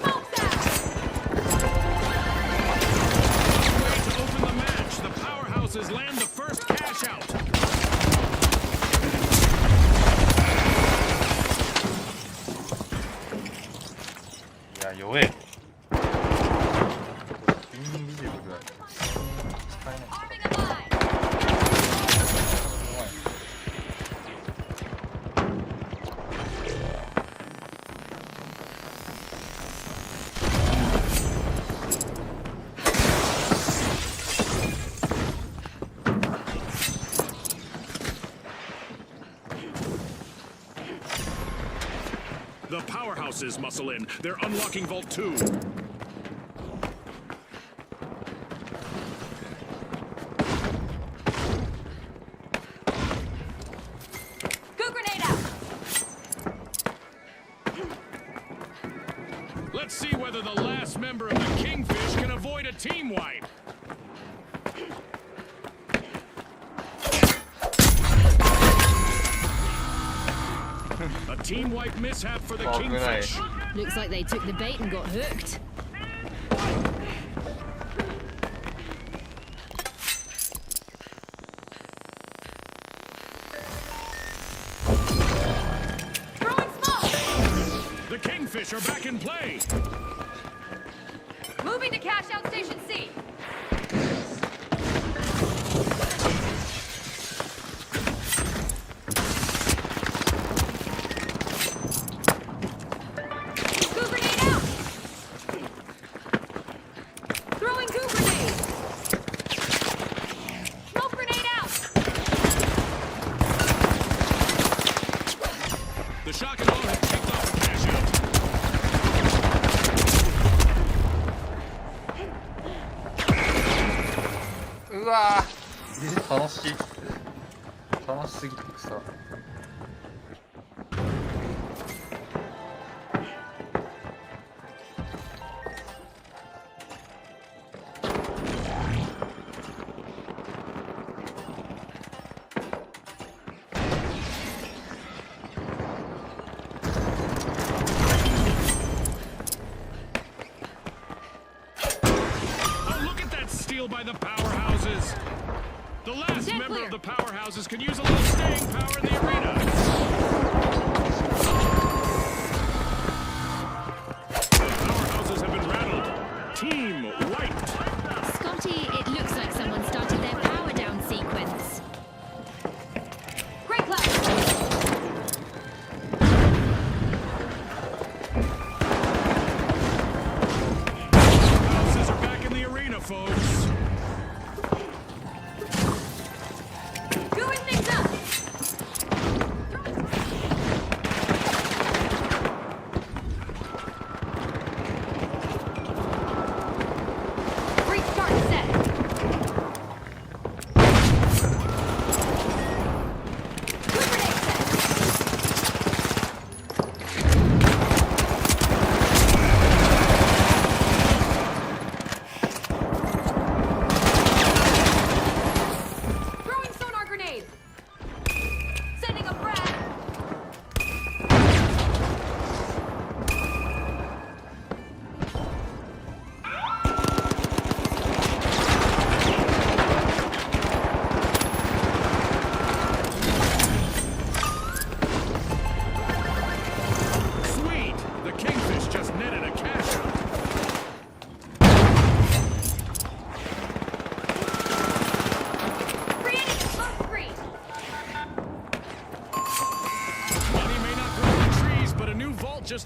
Smoke that. Way to open the match. The powerhouses land the first cash out. いや、弱え。インビジブルは使えない。 Arming a mine. 弱い。 The powerhouses muscle in. They're unlocking Vault 2. Goo grenade out. Let's see whether the last member of the Kingfish can avoid a team wipe. A team wipe mishap for the Oh, good night. Kingfish. Looks like they took the bait and got hooked. Throwing smoke. The Kingfish are back in play. Moving to cash out station C. Goo grenade out. Throwing goo grenade. Smoke grenade out. The Shock and Awe have kicked off the cash out.うわー楽しい。楽しすぎてさ。Oh, look at that steal by the powerhouses. The last Stand member clear. of the powerhouses could use a little staying power in the arena. The powerhouses have been rattled. Team wiped. Scotty, it looks like someone started their power down sequence. Great cloud. Houses are back in the arena, folks. Gooing things up.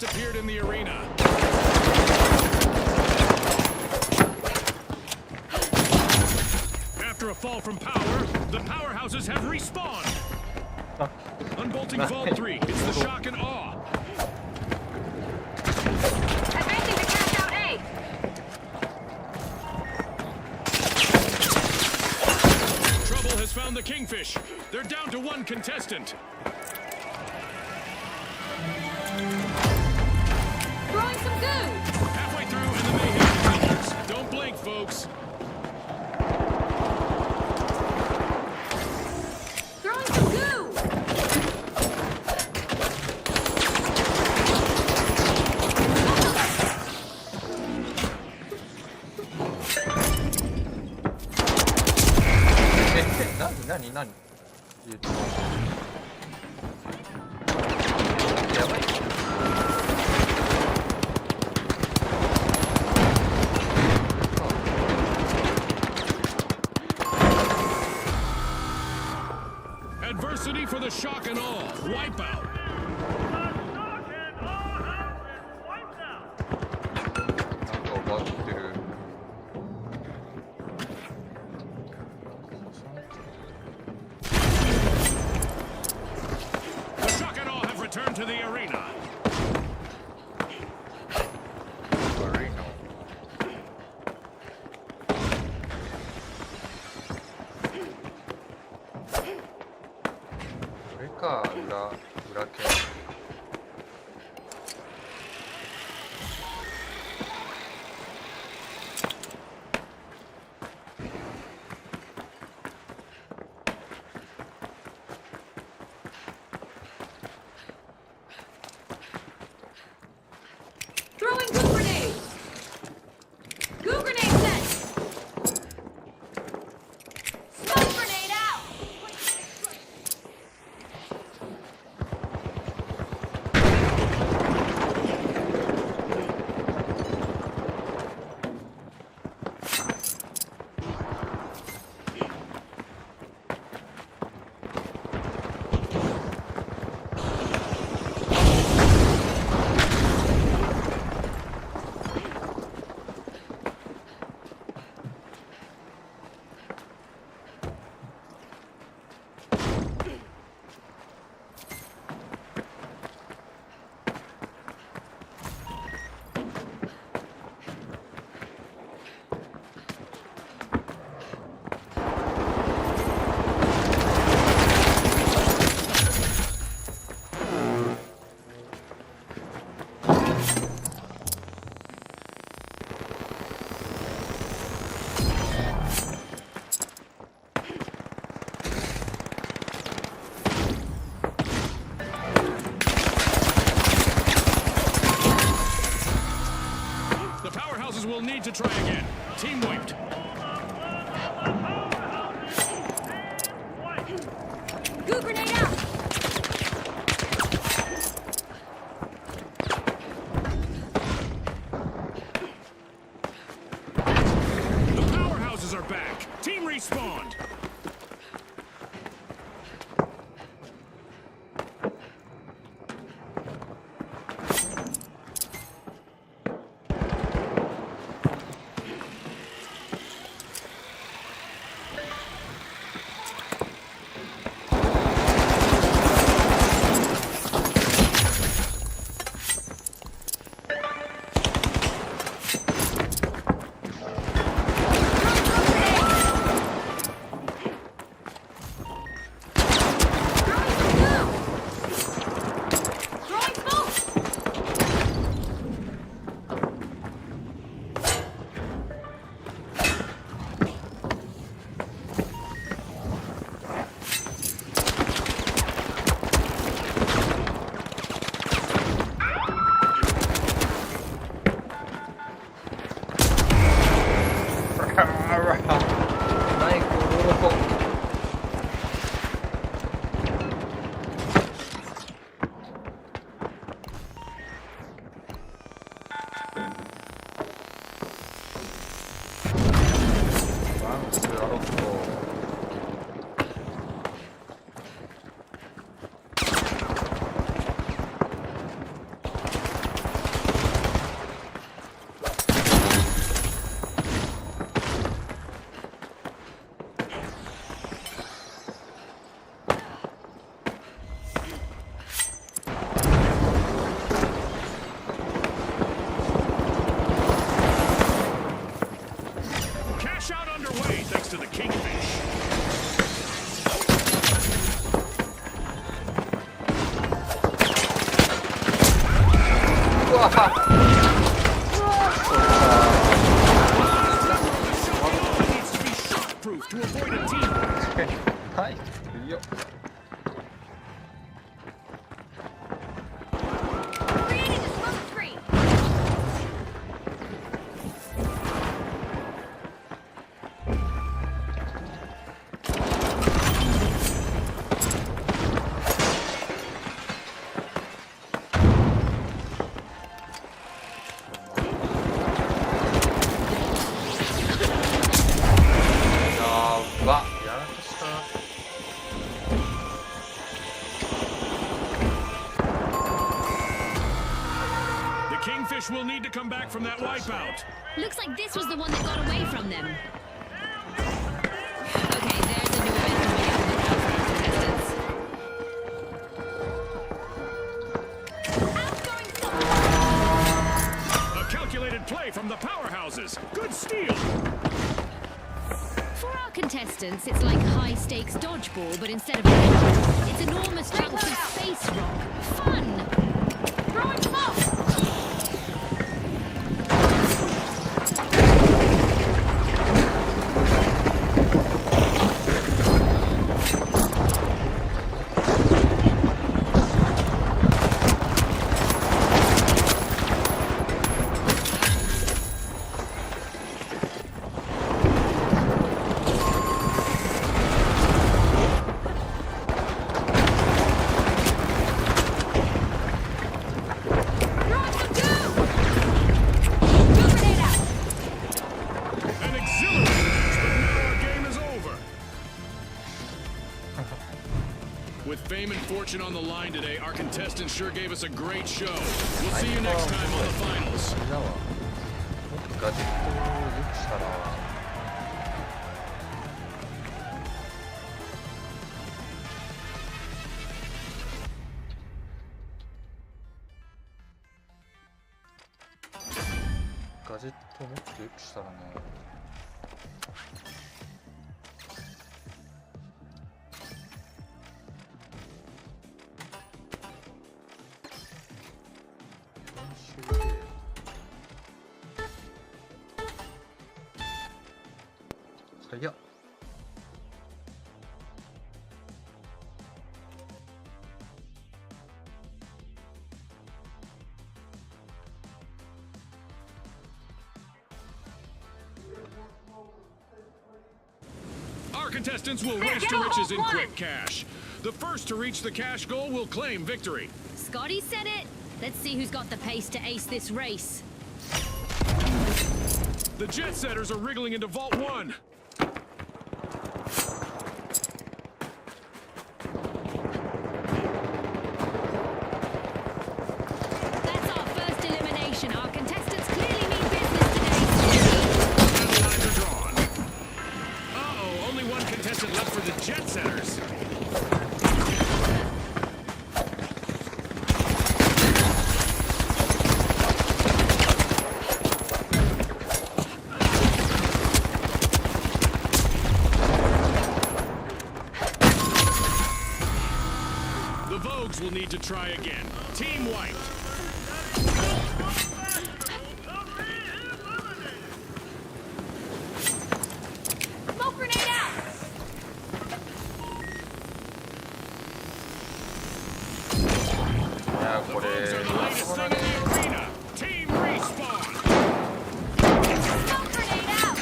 just appeared in the arena. After a fall from power, the powerhouses have respawned. Unbolting Vault 3. It's the shock and awe. Advancing to cash out A. Trouble has found the Kingfish. They're down to one contestant. Throwing some goo. Halfway through and the mayhem continues. Don't blink, folks. Throwing some goo.何言ってやばい。Adversity for the shock and all. Wipeout. The shock and all has been wiped out. なんか奪ってる。The shock and all have returned to the arena. 悪いな。これか、裏剣。Throwing goo grenade. Goo grenade set. Smoke grenade out. The powerhouses will need to try again. Team wiped. Goo grenade out. The powerhouses are back. Team respawned. avoid a team. はいよ Creating a smoke screen.やばやらかした The Kingfish will need to come back from that wipeout. Looks like this was the one that got away from them. Okay, there's a new event coming up in the crowd for our contestants. Outgoing sub. A calculated play from the powerhouses. Good steal. For our contestants, it's like high-stakes dodgeball, but instead of a it's enormous chunks of space rock. Fun! Throwing smoke. Throwing some goo. Goo grenade out. An exhilarating match, but now our game is over. With fame and fortune on the line today, our contestants sure gave us a great show. We'll see you next time on the finals. だわガジェットをよくしたなガジェットをもっとよくしたらね編集で早っOur contestants will race to riches in quick cash. The first to reach the cash goal will claim victory. Scotty said it. Let's see who's got the pace to ace this race. The Jet Setters are wriggling into Vault 1. That's our first elimination. Our contestants clearly mean business today. And the lines are drawn. Uh-oh, only one contestant left for the Jet Setters. The Vogues will need to try again. Team wiped. Smoke grenade out.いやこ The Vogues れ are the latest thing in the arena. Team Respawn. Smoke grenade out.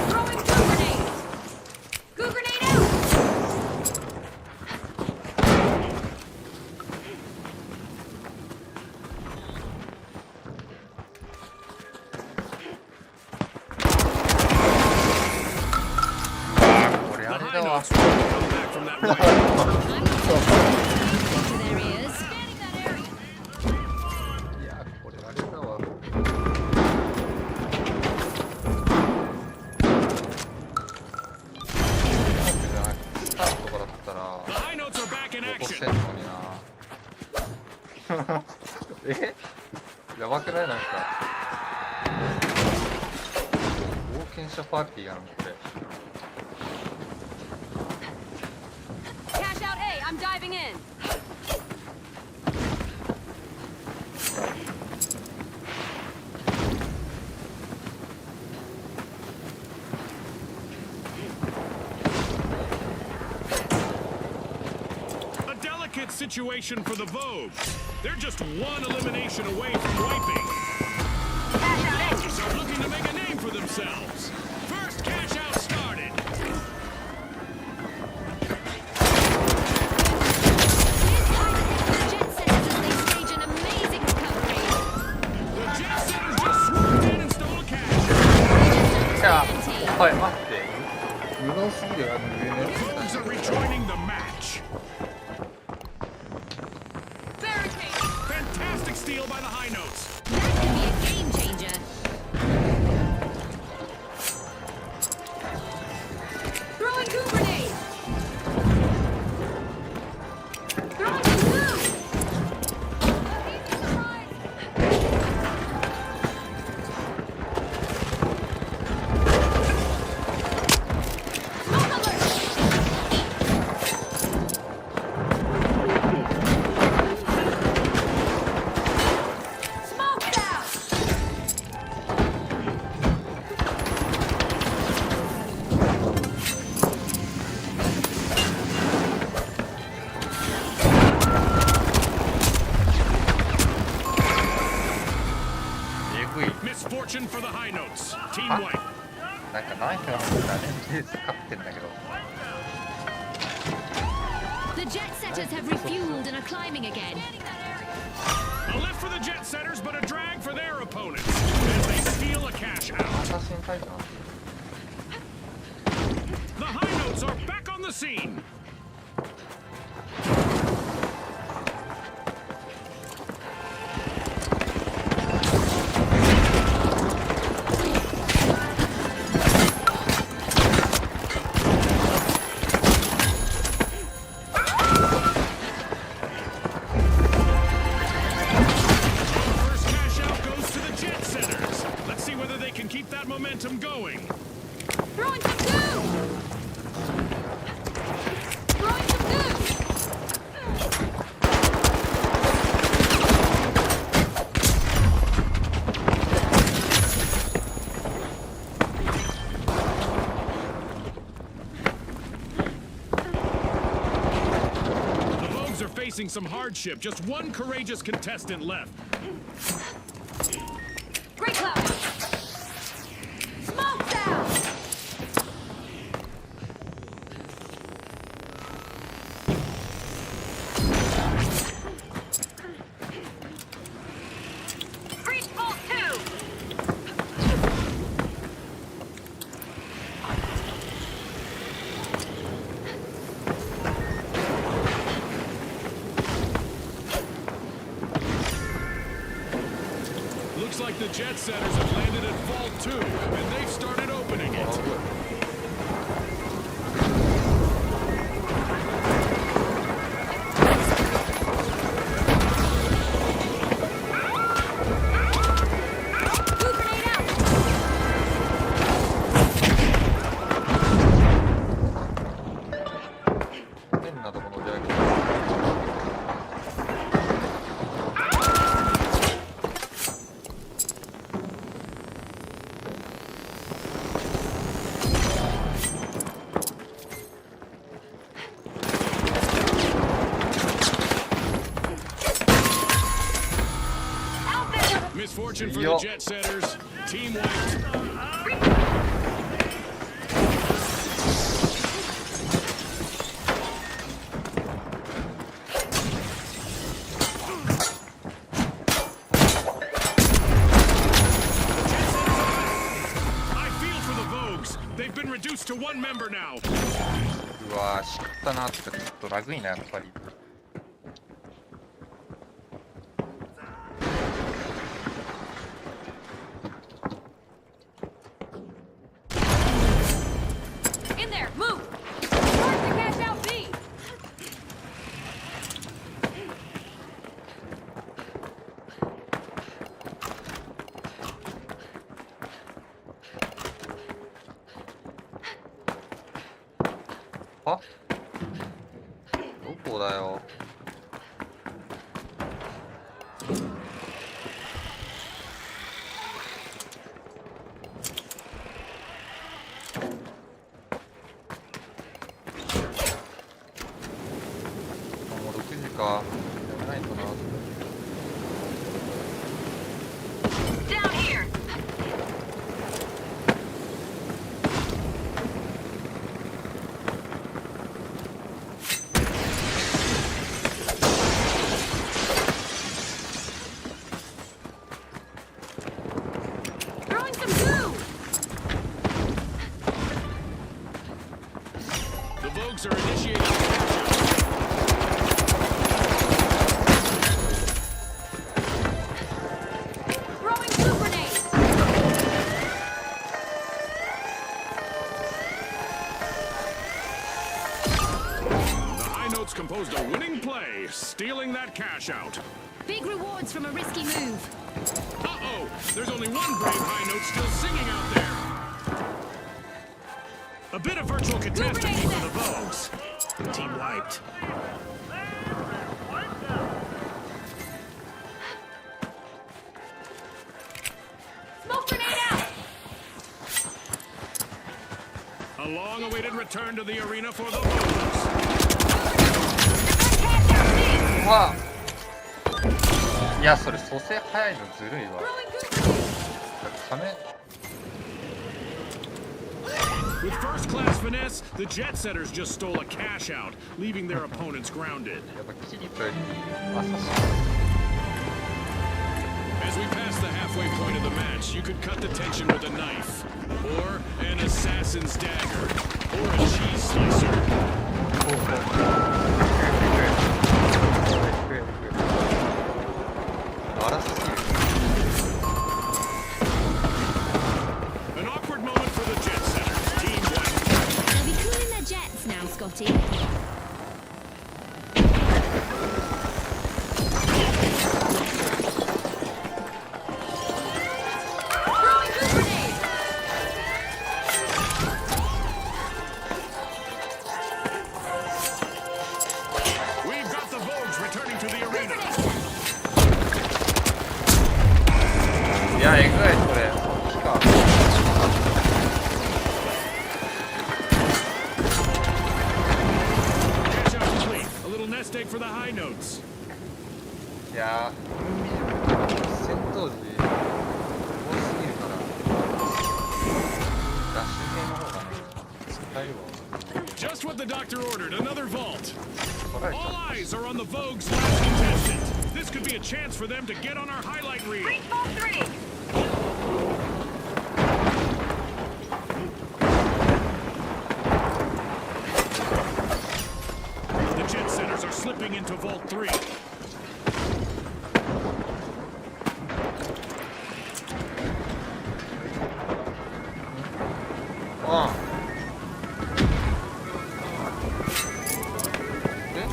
Throwing goo grenade. Goo grenade out.これ The あれ High だわ Notes will come back from that wipeout. I'm not sure to their ears. Scanning that area. いやこれあれだわスタートとかだったら The High Notes are back in 残せ action. んのになえやばくないなんか冒険者パーティーやんこれ Cash out A. I'm diving in. situation for the Vogues. They're just one elimination away from wiping. Vogues are looking to make a name for themselves. First cash out started. Jet setters as they stage an amazing recovery. The Jet Setters just swooped in and stole a cash. いや、はい、待って。無能すぎるよ、上のやつ。 Vogues are rejoining the match. Barricade. Fantastic steal by the High Notes. That could be a game changer. Throwing goo grenade. Throwing some goo. Smoke alert. Smoke down. Misfortune for the High Notes. Team Huh? White. なんかナイフの方がね、レース勝ってんだけど。 The jet setters have refueled and are climbing again. A left for the Jet Setters, but a drag for their opponents as they steal a cash out. アサシンタイタン The High Notes are back on the scene. First cash out goes to the Jet Setters. Let's see whether they can keep that momentum going. Throwing some goo. Throwing some goo. The Vogues are facing some hardship. Just one courageous contestant left. Great cloud. Smoke down. Breach bolt 2. Looks like the Jet Setters have landed at Vault 2, and they've started opening it. Goo grenade out. 変なところでやる。Misfortune for the Yo. Jet Setters. Team White. I feel for the Vogues. They've been reduced to one member now. うわー、知ったなってちょっとラグいな、やっぱり。 In there. Move. Mark the cash out B. 아? どこだよ。もう6時か。Vogues are initiating a cash out. Throwing goo grenade. The High Notes composed a winning play, stealing that cash out. Big rewards from a risky move. Uh-oh! There's only one brave High Note still singing out there. A bit of virtual catastrophe for the Vogues. Team wiped. Smoke grenade out. A long-awaited return to the arena for the Vogues.わいやそれ蘇生早いのずるいわ Throwing goo grenade. ため With first-class finesse, the Jet Setters just stole a cash out, leaving their opponents grounded. やっぱキリトより優し As we pass the halfway point of the match, you could cut the tension with a knife, or an assassin's dagger, or a cheese slicer. い荒すぎる An awkward moment for the Jet Setters. Team wiped. They'll be cooling their jets now, Scotty. Throwing goo grenade. We've got the Vogues returning to the arena. いやえぐいこれ木か Cash out complete. A little nest egg for the High Notes. いや戦闘時多すぎるからダッシュ系の方がね使えるわ Just what the doctor ordered. Another vault. 取られ All た eyes are on the Vogues' last contestant. This could be a chance for them to get on our highlight reel. Ball 3. The Jet Setters are slipping into Vault 3. ああえ何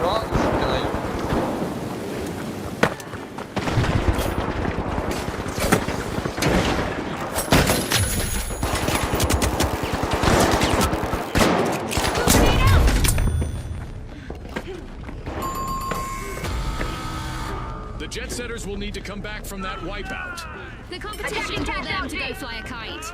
うわ知ってないよ The Jet Setters will need to come back from that wipeout. The competition told them to go fly a kite.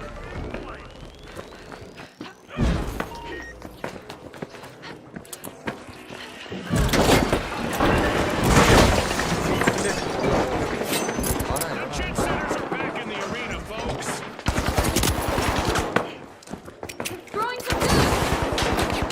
The Jet Setters are back in the arena, folks. Throwing some goo.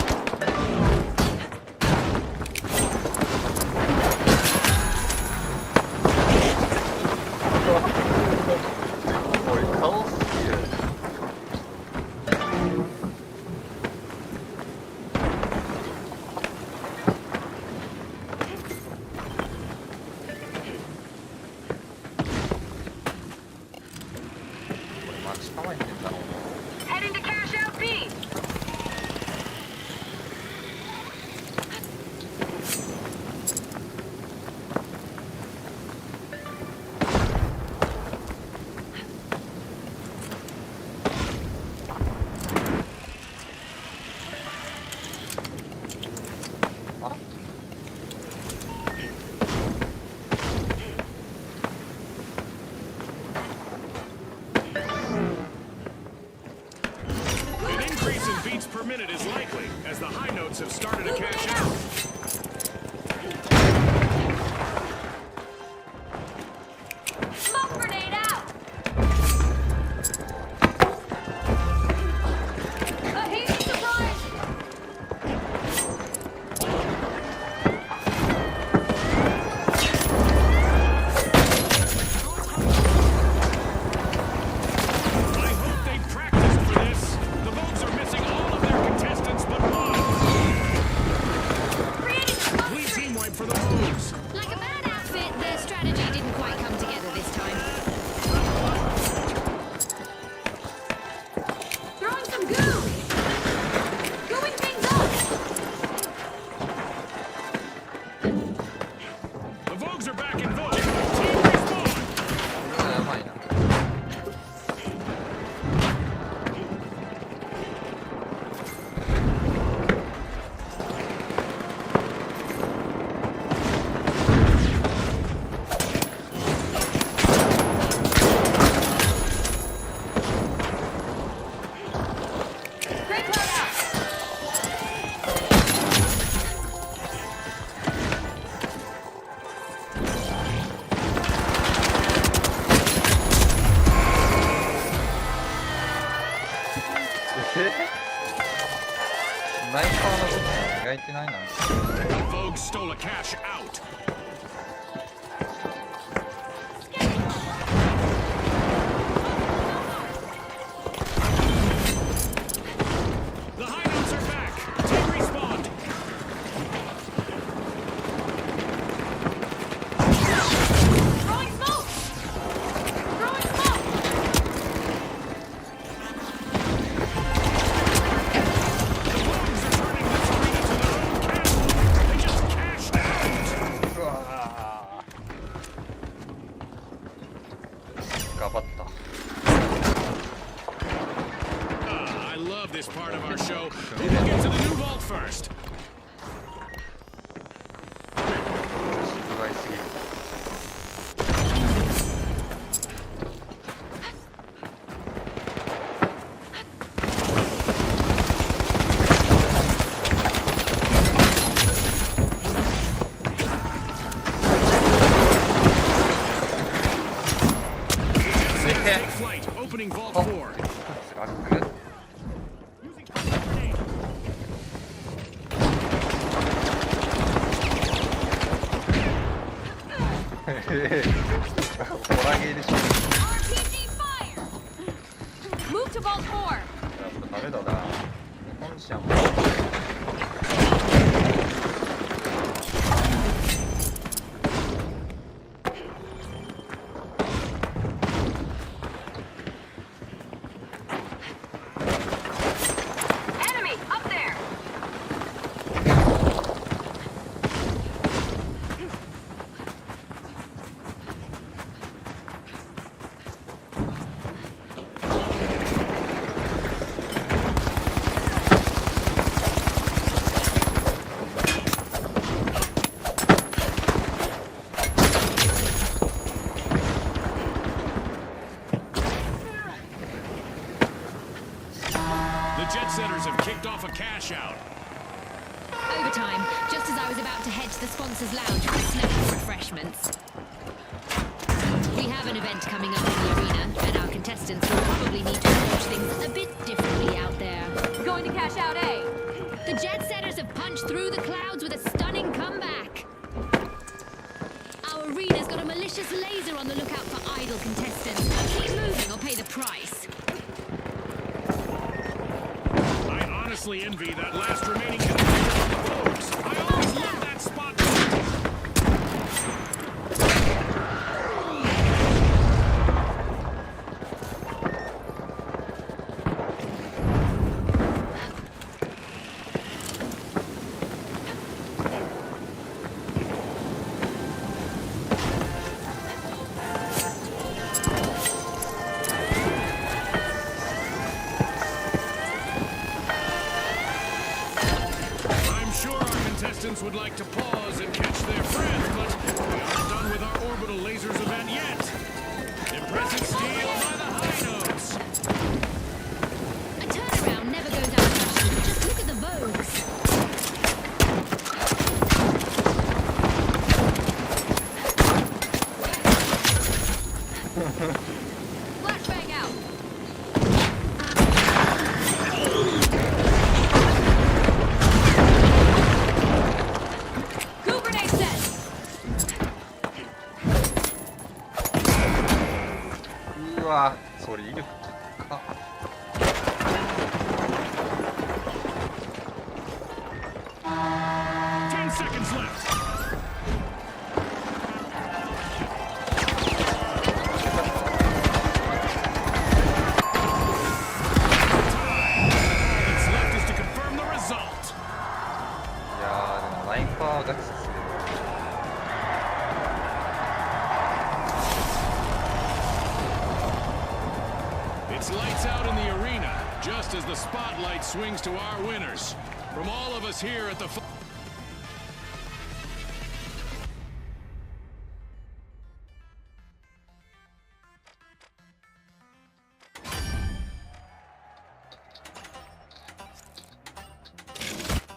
開いてないなんか。 Vogue stole a cash out. The hideouts are back. Team respawned. Throwing smoke! Throwing smoke! The Vogues are turning this arena to their own castle. They just cashed out. うわー頑張った。 I love this part of our show. We'll look into the new vault first. うがいすぎる。 Take flight. Opening vault 4. スラック。 Using fire grenade. ホラゲーでしょ。 RPG fire! Move to Vault 4! やっぱダメだな。日本人はもう。 Enemy! Up there! The jet setters have kicked off a cash out. Overtime, just as I was about to head to the sponsors' lounge for a snack and refreshments. We have an event coming up in the arena, and our contestants will probably need to approach things a bit differently out there. Going to cash out A! The jet setters have punched through the clouds with a stunning comeback. Our arena's got a malicious laser on the lookout for idle contestants. Keep moving or pay the price. I honestly envy that last remaining contestant of the Vogues. I always love that spotlight. I'm sure our contestants would like to pause and catch their breath, but we aren't done with our orbital lasers event yet. Impressive steal by the high notes. A turnaround never goes out of fashion. Just look at the Vogues. Flashbang out! Goo grenade set! うわ、それ威力高っ。 10 seconds left. All that's left is to confirm the result. いやー、でもナインパーガチですね。 It's lights out in the arena, just as the spotlight swings to our winners. From all of us here at the